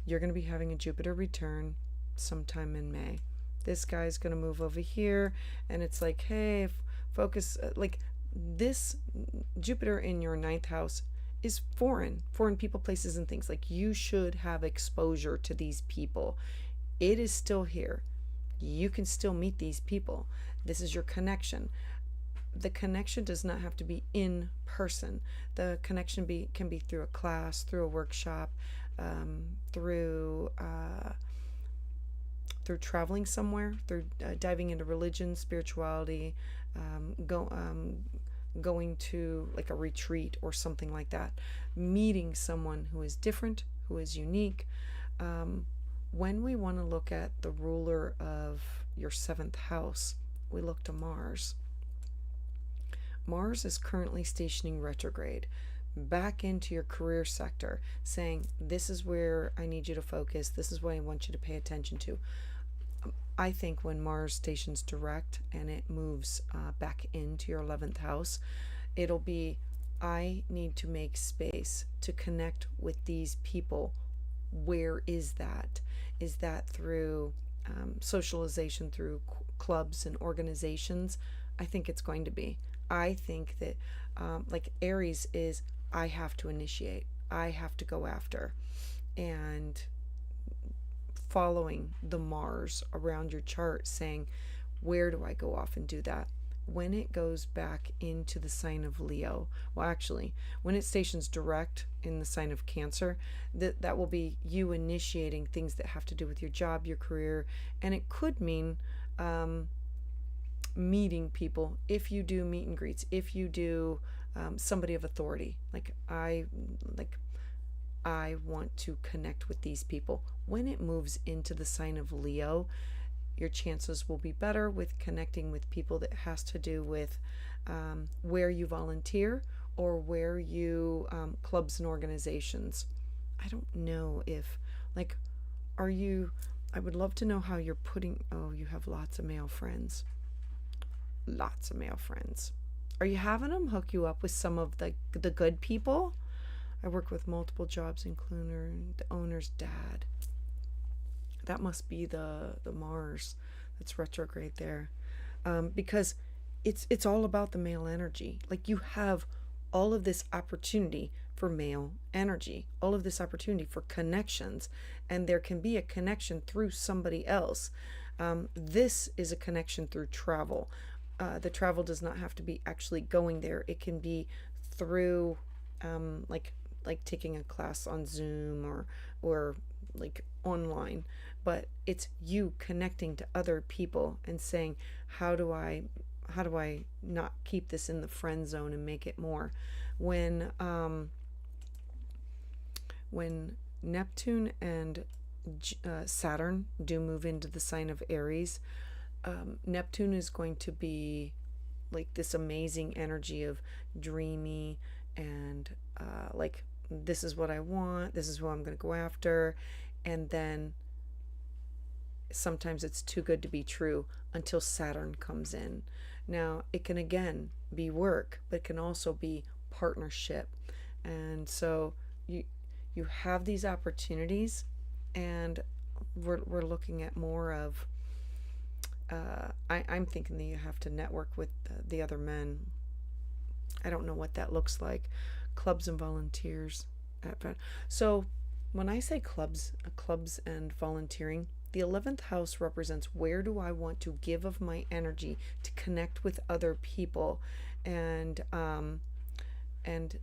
you're going to be having a Jupiter return sometime in May. This guy's going to move over here, and it's like, hey, focus, like this Jupiter in your 9th house is foreign people, places, and things. Like, you should have exposure to these people. It is still here. You can still meet these people. This is your connection. The connection does not have to be in person. The connection can be through a class, through a workshop, through traveling somewhere, through diving into religion, spirituality, going to like a retreat or something like that, meeting someone who is different, who is unique. When we want to look at the ruler of your 7th house, we look to Mars. Mars is currently stationing retrograde back into your career sector, saying, this is where I need you to focus. This is what I want you to pay attention to. I think when Mars stations direct and it moves back into your 11th house, it'll be, I need to make space to connect with these people. Where is that? Is that through socialization, through clubs and organizations? I think it's going to be. I think that like Aries is, I have to initiate. I have to go after. And following the Mars around your chart, saying, where do I go off and do that? When it goes back into the sign of Leo, well, actually, when it stations direct in the sign of Cancer, that will be you initiating things that have to do with your job, your career, and it could mean meeting people. If you do meet and greets, if you do somebody of authority, like I want to connect with these people. When it moves into the sign of Leo, your chances will be better with connecting with people that has to do with where you volunteer or where you clubs and organizations. I don't know if, like, I would love to know how you're putting, oh, you have lots of male friends. Lots of male friends. Are you having them hook you up with some of the good people? I work with multiple jobs, including the owner's dad. That must be the Mars that's retrograde there, because it's all about the male energy. Like, you have all of this opportunity for male energy, all of this opportunity for connections, and there can be a connection through somebody else. This is a connection through travel. The travel does not have to be actually going there. It can be through, like taking a class on Zoom or like online, but it's you connecting to other people and saying, how do I not keep this in the friend zone and make it more? When Neptune and Saturn do move into the sign of Aries, Neptune is going to be like this amazing energy of dreamy and like, this is what I want, this is who I'm going to go after. And then sometimes it's too good to be true until Saturn comes in. Now, it can again be work, but it can also be partnership. And so you have these opportunities, and we're looking at more of I'm thinking that you have to network with the other men. I don't know what that looks like. Clubs and volunteers. So when I say clubs and volunteering, the 11th house represents, where do I want to give of my energy to connect with other people? And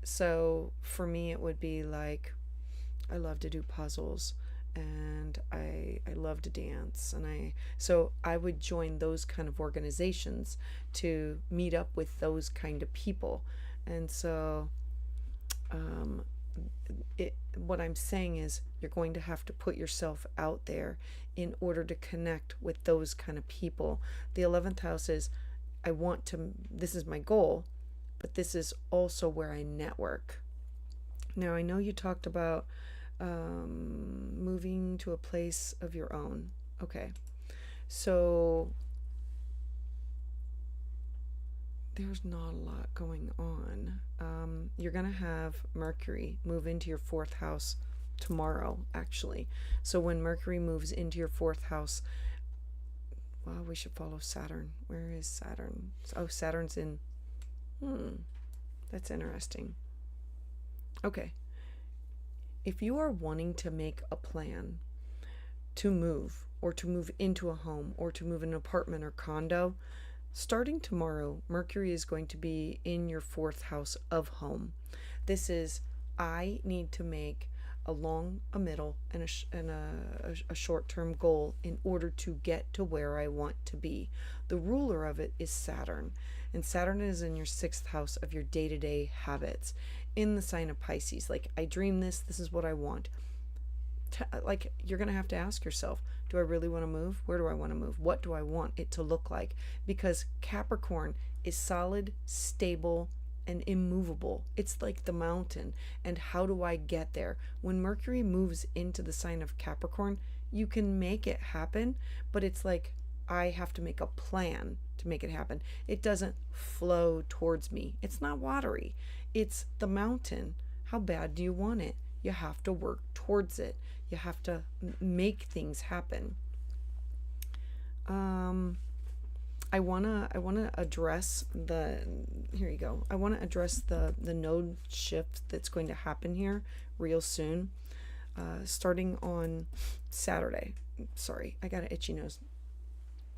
so for me, it would be like, I love to do puzzles, and I love to dance, and so I would join those kind of organizations to meet up with those kind of people. And so what I'm saying is, you're going to have to put yourself out there in order to connect with those kind of people. The 11th house is, this is my goal, but this is also where I network. Now, I know you talked about moving to a place of your own. Okay, so there's not a lot going on. You're going to have Mercury move into your 4th house tomorrow, actually. So when Mercury moves into your 4th house, well, we should follow Saturn. Where is Saturn? Oh, Saturn's in... that's interesting. Okay. If you are wanting to make a plan to move, or to move into a home, or to move in an apartment or condo, starting tomorrow, Mercury is going to be in your 4th house of home. This is, I need to make a long, a middle, and a short-term goal in order to get to where I want to be. The ruler of it is Saturn, and Saturn is in your 6th house of your day-to-day habits, in the sign of Pisces. Like, I dream this is what I want. Like, you're going to have to ask yourself, do I really want to move? Where do I want to move? What do I want it to look like? Because Capricorn is solid, stable, and immovable. It's like the mountain. And how do I get there? When Mercury moves into the sign of Capricorn, you can make it happen, but it's like, I have to make a plan to make it happen. It doesn't flow towards me. It's not watery. It's the mountain. How bad do you want it? You have to work towards it. You have to make things happen. I wanna address here you go. I wanna address the node shift that's going to happen here real soon, starting on Saturday. Sorry, I got an itchy nose.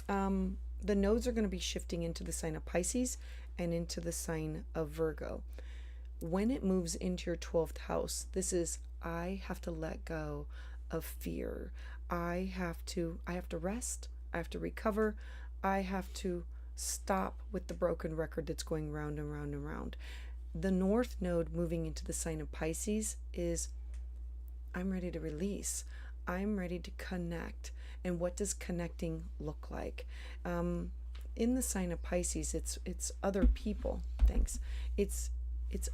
The nodes are going to be shifting into the sign of Pisces and into the sign of Virgo. When it moves into your 12th house, this is, I have to let go of fear. I have to rest. I have to recover. I have to stop with the broken record that's going round and round and round. The North node moving into the sign of Pisces is, I'm ready to release. I'm ready to connect. And what does connecting look like? In the sign of Pisces, it's other people. Thanks. It's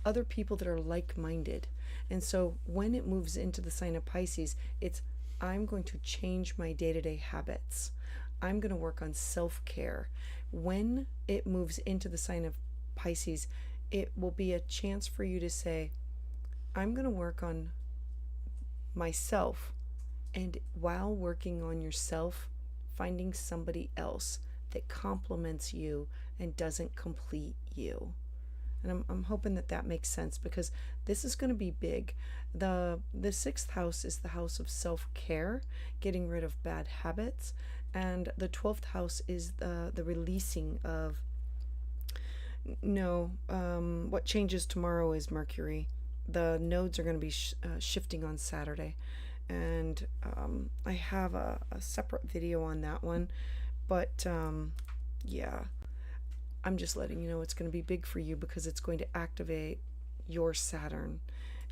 other people that are like-minded. And so when it moves into the sign of Pisces, it's, I'm going to change my day-to-day habits. I'm going to work on self-care. When it moves into the sign of Pisces, it will be a chance for you to say, I'm going to work on myself, and while working on yourself, finding somebody else that complements you and doesn't complete you. And I'm hoping that that makes sense, because this is going to be big. The sixth house is the house of self-care, getting rid of bad habits, and the 12th house is the releasing of what changes tomorrow is Mercury. The nodes are going to be shifting on Saturday, and I have a separate video on that one, but yeah, I'm just letting you know it's going to be big for you, because it's going to activate your Saturn,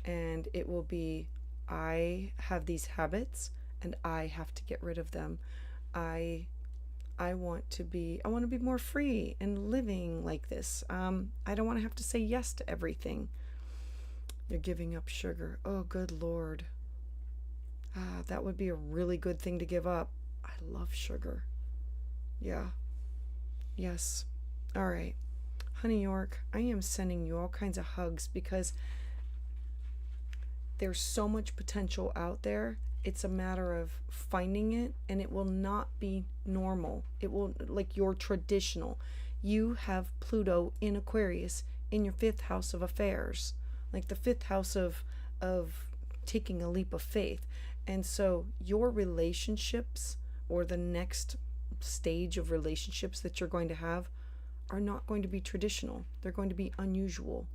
and it will be, I have these habits and I have to get rid of them. I want to be more free and living like this. I don't want to have to say yes to everything. You're giving up sugar. Oh, good Lord. That would be a really good thing to give up. I love sugar. Yeah. Yes. All right. Honey York, I am sending you all kinds of hugs, because there's so much potential out there. It's a matter of finding it, and it will not be normal. It will, like, your traditional. You have Pluto in Aquarius in your 5th house of affairs, like the 5th house of taking a leap of faith. And so your relationships, or the next stage of relationships that you're going to have, are not going to be traditional. They're going to be unusual.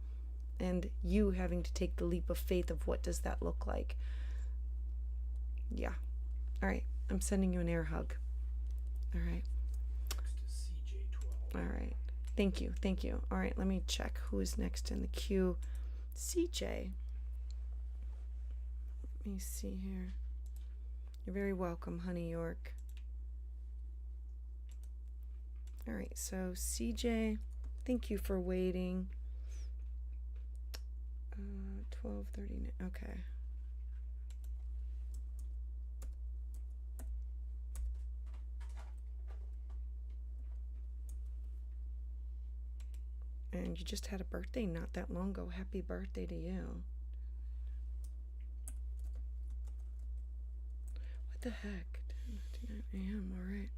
And you having to take the leap of faith of what does that look like. Yeah. All right. I'm sending you an air hug. All right. Next is CJ12. All right. Thank you. Thank you. All right. Let me check who is next in the queue. CJ. Let me see here. You're very welcome, Honey York. All right. So CJ, thank you for waiting. 12:39. Okay. And you just had a birthday not that long ago. Happy birthday to you. What the heck? 10:59 a.m. All right.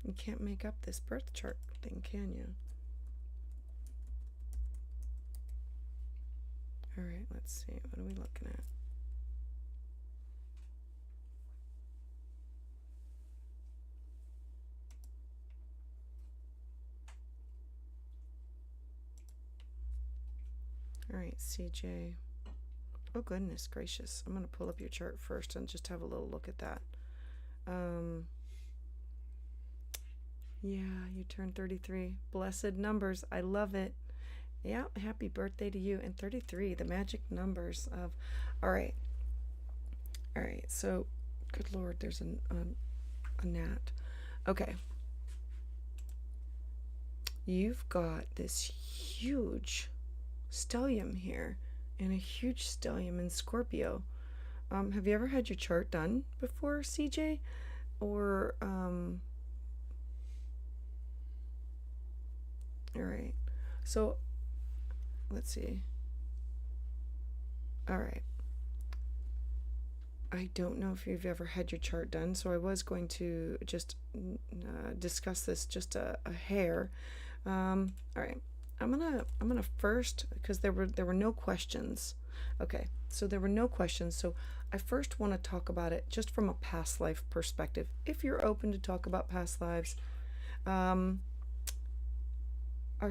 You can't make up this birth chart thing, can you? All right, let's see. What are we looking at? All right, CJ. Oh, goodness gracious. I'm going to pull up your chart first and just have a little look at that. Yeah, you turned 33. Blessed numbers. I love it. Yeah, happy birthday to you. And 33, the magic numbers of... All right. All right, so, good Lord, there's a gnat. Okay. You've got this huge stellium here, and a huge stellium in Scorpio. Have you ever had your chart done before, CJ? Or, all right. So, let's see. All right. I don't know if you've ever had your chart done, so I was going to just discuss this just a hair. All right. I'm gonna first, because there were no questions. Okay, so there were no questions. So I first want to talk about it just from a past life perspective. If you're open to talk about past lives, our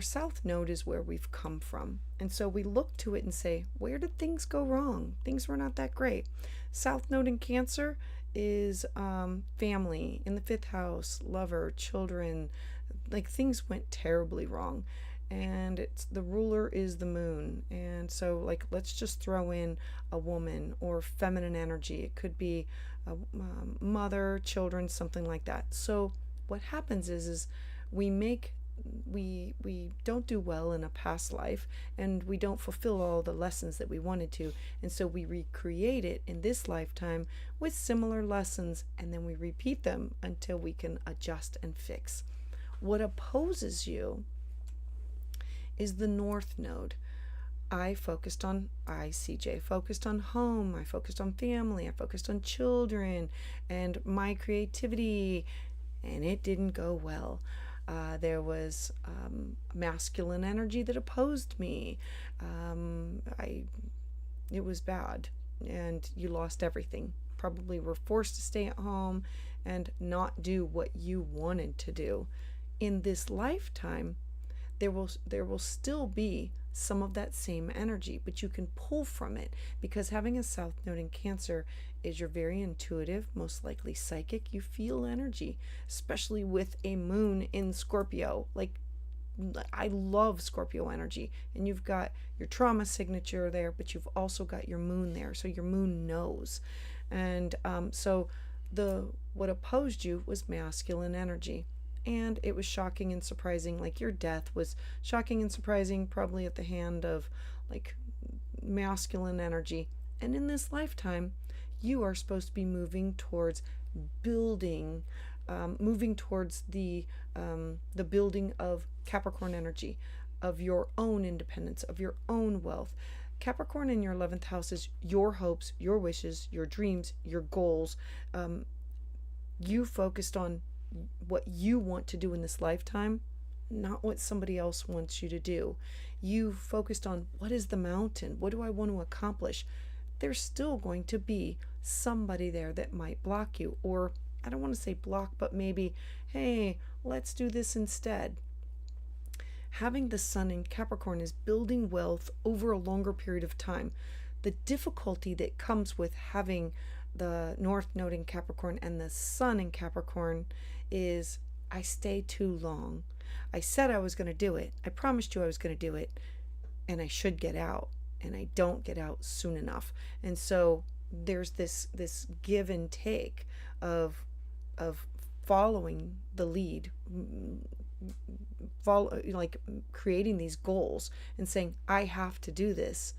south node is where we've come from, and so we look to it and say, where did things go wrong? Things were not that great. South node in Cancer is family in the 5th house, lover, children. Like, things went terribly wrong. And it's the ruler is the moon, and so, like, let's just throw in a woman or feminine energy. It could be a mother, children, something like that. So what happens is we don't do well in a past life, and we don't fulfill all the lessons that we wanted to, and so we recreate it in this lifetime with similar lessons, and then we repeat them until we can adjust and fix. What opposes you is the north node. CJ, focused on home, I focused on family, I focused on children and my creativity, and it didn't go well. There was masculine energy that opposed me. It was bad, and you lost everything. Probably were forced to stay at home and not do what you wanted to do. In this lifetime, there will still be some of that same energy, but you can pull from it, because having a south node in Cancer is you're very intuitive, most likely psychic. You feel energy, especially with a moon in Scorpio. Like, I love Scorpio energy, and you've got your trauma signature there, but you've also got your moon there, so your moon knows. And so what opposed you was masculine energy, and it was shocking and surprising. Like, your death was shocking and surprising, probably at the hand of like masculine energy. And in this lifetime, you are supposed to be moving towards building, moving towards the building of Capricorn energy, of your own independence, of your own wealth. Capricorn in your 11th house is your hopes, your wishes, your dreams, your goals. You focused on what you want to do in this lifetime, not what somebody else wants you to do. You focused on, what is the mountain? What do I want to accomplish? There's still going to be somebody there that might block you, or I don't want to say block, but maybe, hey, let's do this instead. Having the sun in Capricorn is building wealth over a longer period of time. The difficulty that comes with having the North Node in Capricorn and the sun in Capricorn is, I stay too long. I said I was going to do it. I promised you I was going to do it, and I should get out, and I don't get out soon enough. And so there's this give and take of following the lead, like creating these goals and saying, I have to do this,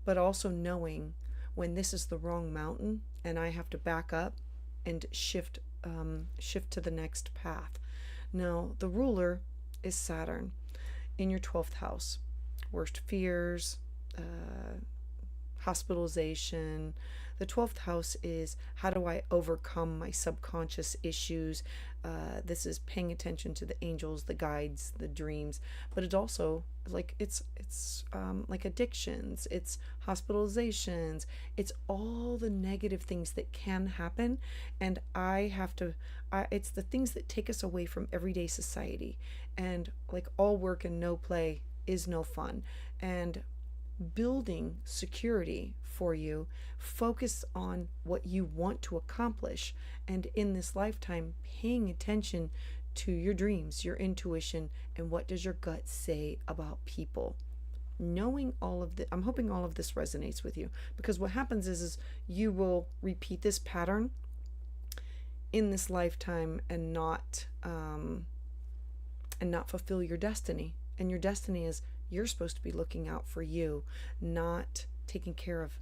but also knowing when this is the wrong mountain and I have to back up and shift to the next path. Now, the ruler is Saturn in your 12th house. Worst fears, hospitalization. The 12th house is, how do I overcome my subconscious issues? This is paying attention to the angels, the guides, the dreams, but it also, like, it's like addictions, it's hospitalizations, it's all the negative things that can happen. And it's the things that take us away from everyday society. And like, all work and no play is no fun. And building security for you, focus on what you want to accomplish, and in this lifetime, paying attention to your dreams, your intuition, and what does your gut say about people. Knowing all of I'm hoping all of this resonates with you, because what happens is you will repeat this pattern in this lifetime and not fulfill your destiny. And your destiny is, you're supposed to be looking out for you, not taking care of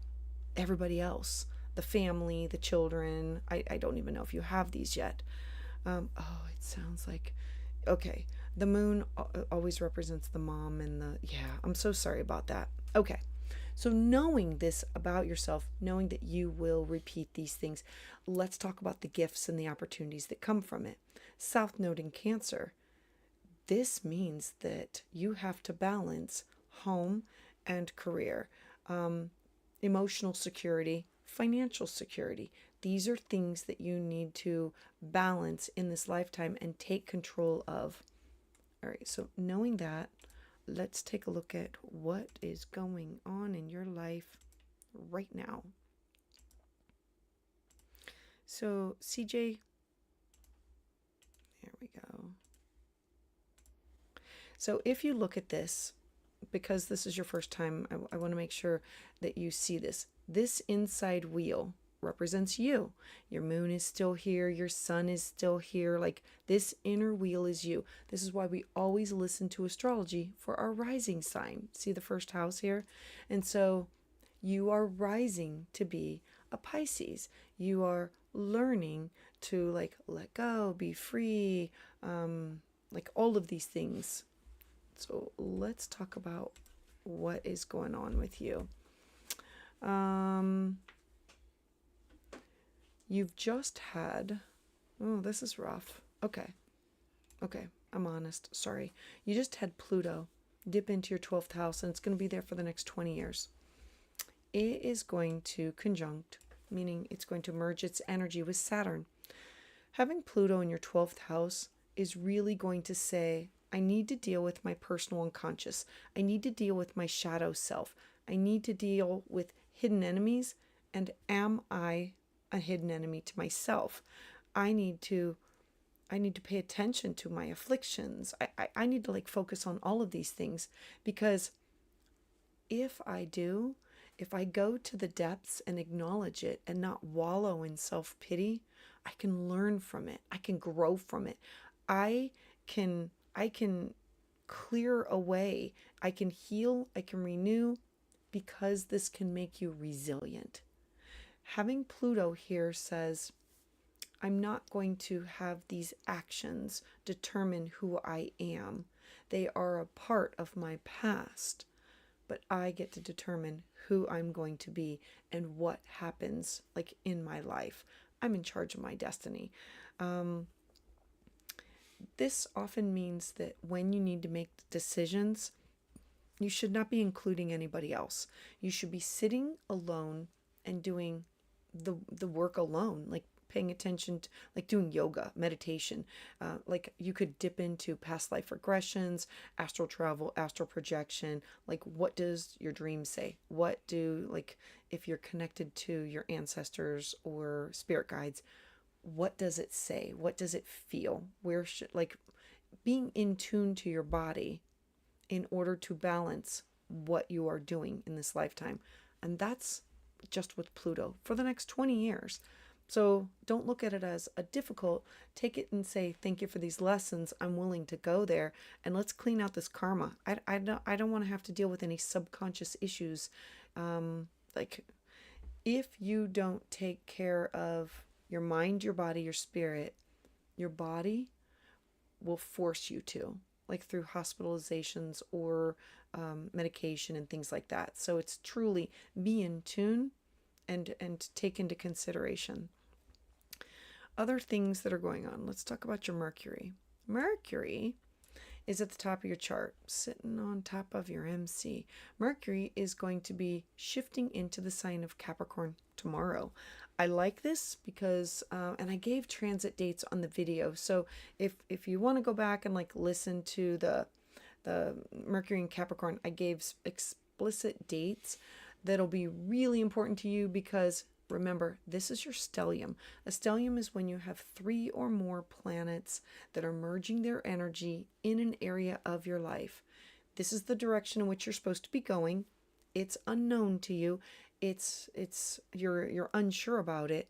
everybody else, the family, the children. I don't even know if you have these yet. It sounds like, okay, the moon always represents the mom and I'm so sorry about that. Okay, so knowing this about yourself, knowing that you will repeat these things, let's talk about the gifts and the opportunities that come from it. South Node in Cancer. This means that you have to balance home and career, emotional security, financial security. These are things that you need to balance in this lifetime and take control of. All right, so knowing that, let's take a look at what is going on in your life right now. So, CJ, there we go. So if you look at this, because this is your first time, I want to make sure that you see this. This inside wheel represents you. Your moon is still here. Your sun is still here. Like, this inner wheel is you. This is why we always listen to astrology for our rising sign. See the first house here? And so you are rising to be a Pisces. You are learning to like let go, be free, like all of these things. So let's talk about what is going on with you. You've just had, oh, this is rough. Okay, I'm honest. Sorry. You just had Pluto dip into your 12th house, and it's going to be there for the next 20 years. It is going to conjunct, meaning it's going to merge its energy with Saturn. Having Pluto in your 12th house is really going to say, I need to deal with my personal unconscious. I need to deal with my shadow self. I need to deal with hidden enemies. And am I a hidden enemy to myself? I need to pay attention to my afflictions. I need to focus on all of these things, because if I go to the depths and acknowledge it and not wallow in self-pity, I can learn from it. I can grow from it. I can clear away. I can heal. I can renew, because this can make you resilient. Having Pluto here says, I'm not going to have these actions determine who I am. They are a part of my past, but I get to determine who I'm going to be and what happens in my life. I'm in charge of my destiny. This often means that when you need to make decisions, you should not be including anybody else. You should be sitting alone and doing the work alone, paying attention to, doing yoga, meditation. You could dip into past life regressions, astral travel, astral projection. What does your dream say? What do, if you're connected to your ancestors or spirit guides, what does it say? What does it feel? Where should, being in tune to your body in order to balance what you are doing in this lifetime. And that's just with Pluto for the next 20 years. So don't look at it as a difficult. Take it and say, thank you for these lessons. I'm willing to go there, and let's clean out this karma. I don't want to have to deal with any subconscious issues. If you don't take care of your mind, your body, your spirit, your body will force you to, through hospitalizations or medication and things like that. So it's truly be in tune and take into consideration. Other things that are going on. Let's talk about your Mercury. Mercury is at the top of your chart, sitting on top of your MC. Mercury is going to be shifting into the sign of Capricorn tomorrow. I like this because, and I gave transit dates on the video. So if you want to go back and listen to the Mercury and Capricorn, I gave explicit dates that'll be really important to you, because remember, this is your stellium. A stellium is when you have 3 or more planets that are merging their energy in an area of your life. This is the direction in which you're supposed to be going. It's unknown to you. You're unsure about it.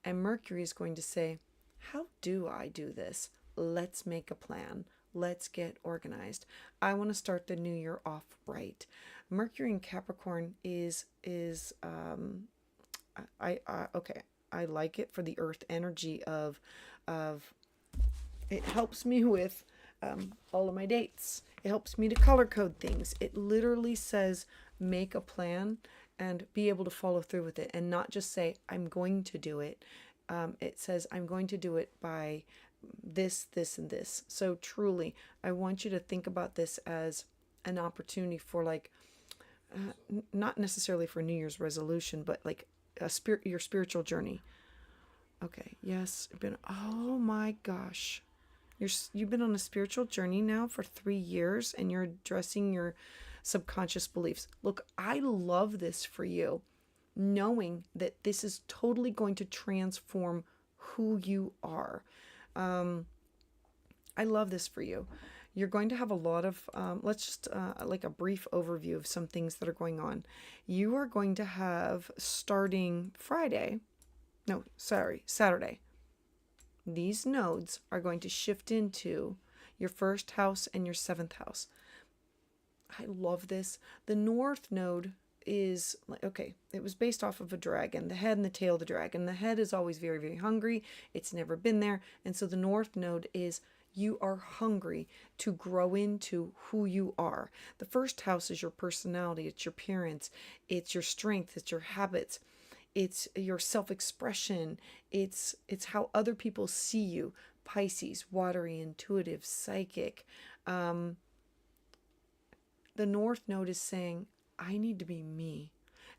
And Mercury is going to say, how do I do this? Let's make a plan. Let's get organized. I want to start the new year off right. Mercury in Capricorn is okay. I like it for the earth energy of it helps me with all of my dates. It helps me to color code things. It literally says make a plan and be able to follow through with it, and not just say I'm going to do it. It says I'm going to do it by this, this, and this. So truly, I want you to think about this as an opportunity for not necessarily for New Year's resolution, but your spiritual journey. Okay, yes, oh my gosh. You've been on a spiritual journey now for 3 years, and you're addressing your subconscious beliefs. Look, I love this for you, knowing that this is totally going to transform who you are. I love this for you. You're going to have a lot of, let's just a brief overview of some things that are going on. You are going to have, starting Saturday, these nodes are going to shift into your 1st house and your 7th house. I love this. The North node is it was based off of a dragon, the head and the tail of the dragon. The head is always very, very hungry. It's never been there. And so the North node is You are hungry to grow into who you are. The first house is your personality, it's your appearance, it's your strength, it's your habits, it's your self-expression, it's how other people see you. Pisces, watery, intuitive, psychic. Um, the North Node is saying, I need to be me.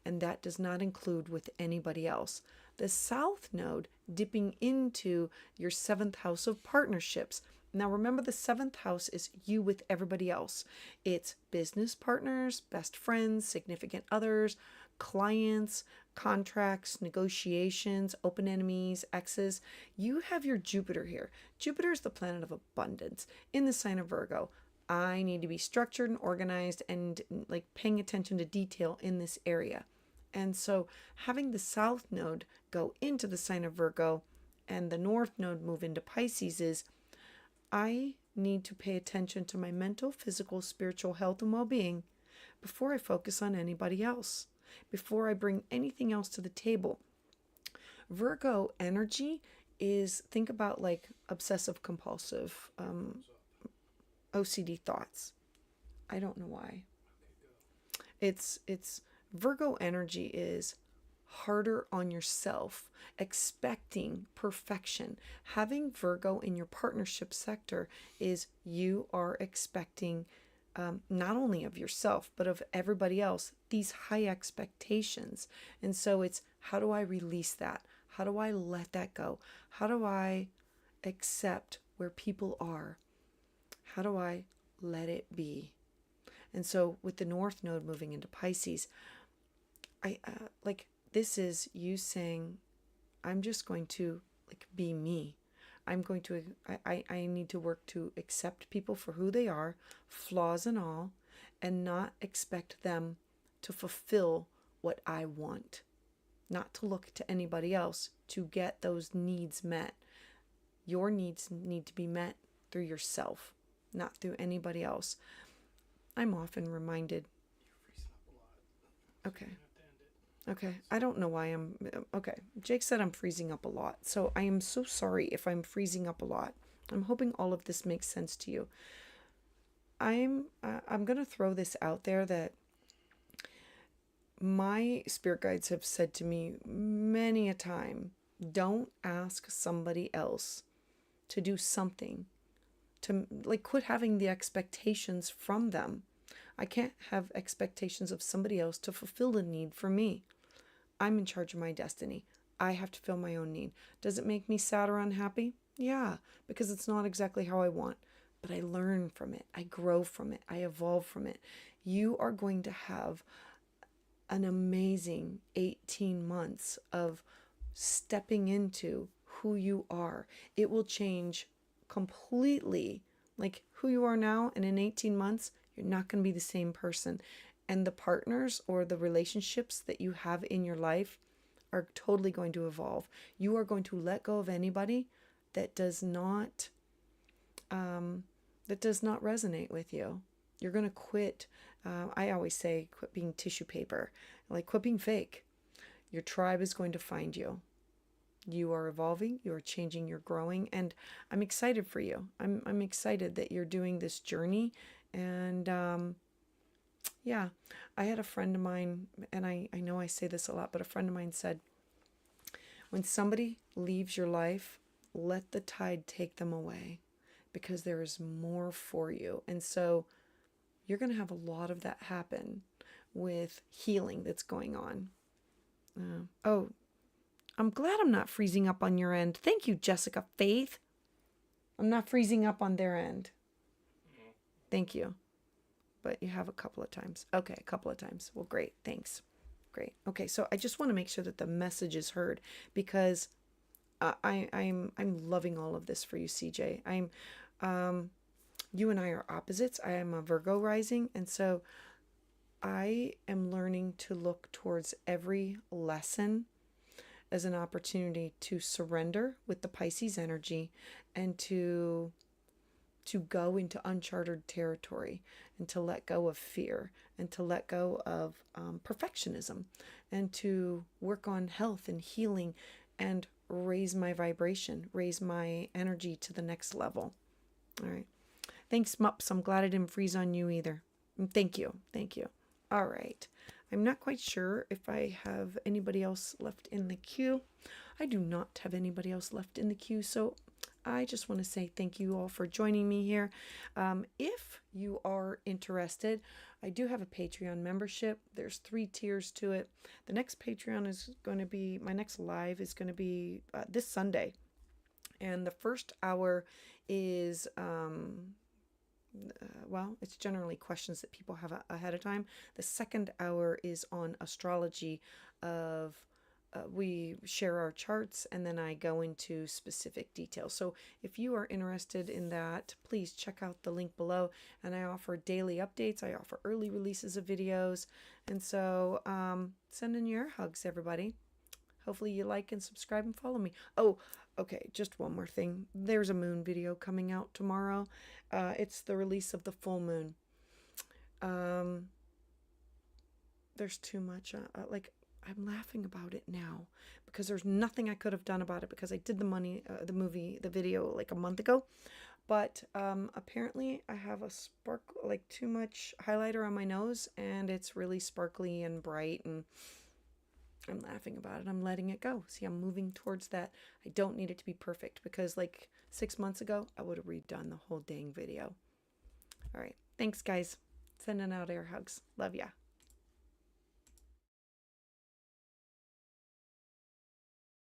And that does not include with anybody else. The South Node dipping into your seventh house of partnerships. Now remember, the seventh house is you with everybody else. It's business partners, best friends, significant others, clients, contracts, negotiations, open enemies, exes. You have your Jupiter here. Jupiter is the planet of abundance in the sign of Virgo. I need to be structured and organized and like paying attention to detail in this area. And so having the South Node go into the sign of Virgo and the North Node move into Pisces is, I need to pay attention to my mental, physical, spiritual health and well-being before I focus on anybody else, before I bring anything else to the table. Virgo energy is, think about like obsessive compulsive OCD thoughts. I don't know why. It's Virgo energy is harder on yourself, expecting perfection. Having Virgo in your partnership sector is you are expecting not only of yourself, but of everybody else, these high expectations. And so it's, how do I release that? How do I let that go? How do I accept where people are? How do I let it be? And so with the North Node moving into Pisces, this is you saying, I'm just going to like be me. I'm going to, I need to work to accept people for who they are, flaws and all, and not expect them to fulfill what I want. Not to look to anybody else to get those needs met. Your needs need to be met through yourself, not through anybody else. I'm often reminded. Okay. Okay. I don't know why I'm. Okay. Jake said I'm freezing up a lot. So I am so sorry if I'm freezing up a lot. I'm hoping all of this makes sense to you. I'm going to throw this out there that my spirit guides have said to me many a time, don't ask somebody else to do something, to like quit having the expectations from them. I can't have expectations of somebody else to fulfill a need for me. I'm in charge of my destiny. I have to fill my own need. Does it make me sad or unhappy? Yeah, because it's not exactly how I want. But I learn from it. I grow from it. I evolve from it. You are going to have an amazing 18 months of stepping into who you are. It will change completely, like who you are now, and in 18 months, you're not going to be the same person. And the partners or the relationships that you have in your life are totally going to evolve. You are going to let go of anybody that does not resonate with you. You're going to quit. I always say quit being tissue paper, like quit being fake. Your tribe is going to find you. You are evolving, you are changing, you're growing, and I'm excited for you. I'm excited that you're doing this journey. And yeah, I had a friend of mine, and I know I say this a lot, but a friend of mine said, when somebody leaves your life, let the tide take them away, because there is more for you. And so you're going to have a lot of that happen with healing that's going on. I'm glad I'm not freezing up on your end. Thank you, Jessica Faith. I'm not freezing up on their end. Thank you. But you have a couple of times. Okay, a couple of times. Well, great. Thanks. Great. Okay, so I just want to make sure that the message is heard, because I'm loving all of this for you, CJ. You and I are opposites. I am a Virgo rising, and so I am learning to look towards every lesson as an opportunity to surrender with the Pisces energy and to go into uncharted territory, and to let go of fear, and to let go of perfectionism, and to work on health and healing, and raise my vibration, raise my energy to the next level. All right. Thanks, Mups. I'm glad I didn't freeze on you either. Thank you. Thank you. All right. I'm not quite sure if I have anybody else left in the queue. I do not have anybody else left in the queue, so I just want to say thank you all for joining me here. If you are interested, I do have a Patreon membership. There's 3 tiers to it. The next Patreon is going to be, my next live is going to be this Sunday. And the first hour is well, it's generally questions that people have ahead of time. The second hour is on astrology of we share our charts, and then I go into specific details. So if you are interested in that, please check out the link below. And I offer daily updates. I offer early releases of videos. And so send in your hugs, everybody. Hopefully you like and subscribe and follow me. Oh, okay, just one more thing. There's a moon video coming out tomorrow. It's the release of the full moon. There's too much. I'm laughing about it now because there's nothing I could have done about it because I did the video like a month ago. But apparently I have too much highlighter on my nose, and it's really sparkly and bright, and I'm laughing about it. I'm letting it go. See, I'm moving towards that. I don't need it to be perfect because like 6 months ago, I would have redone the whole dang video. All right. Thanks, guys. Sending out air hugs. Love ya.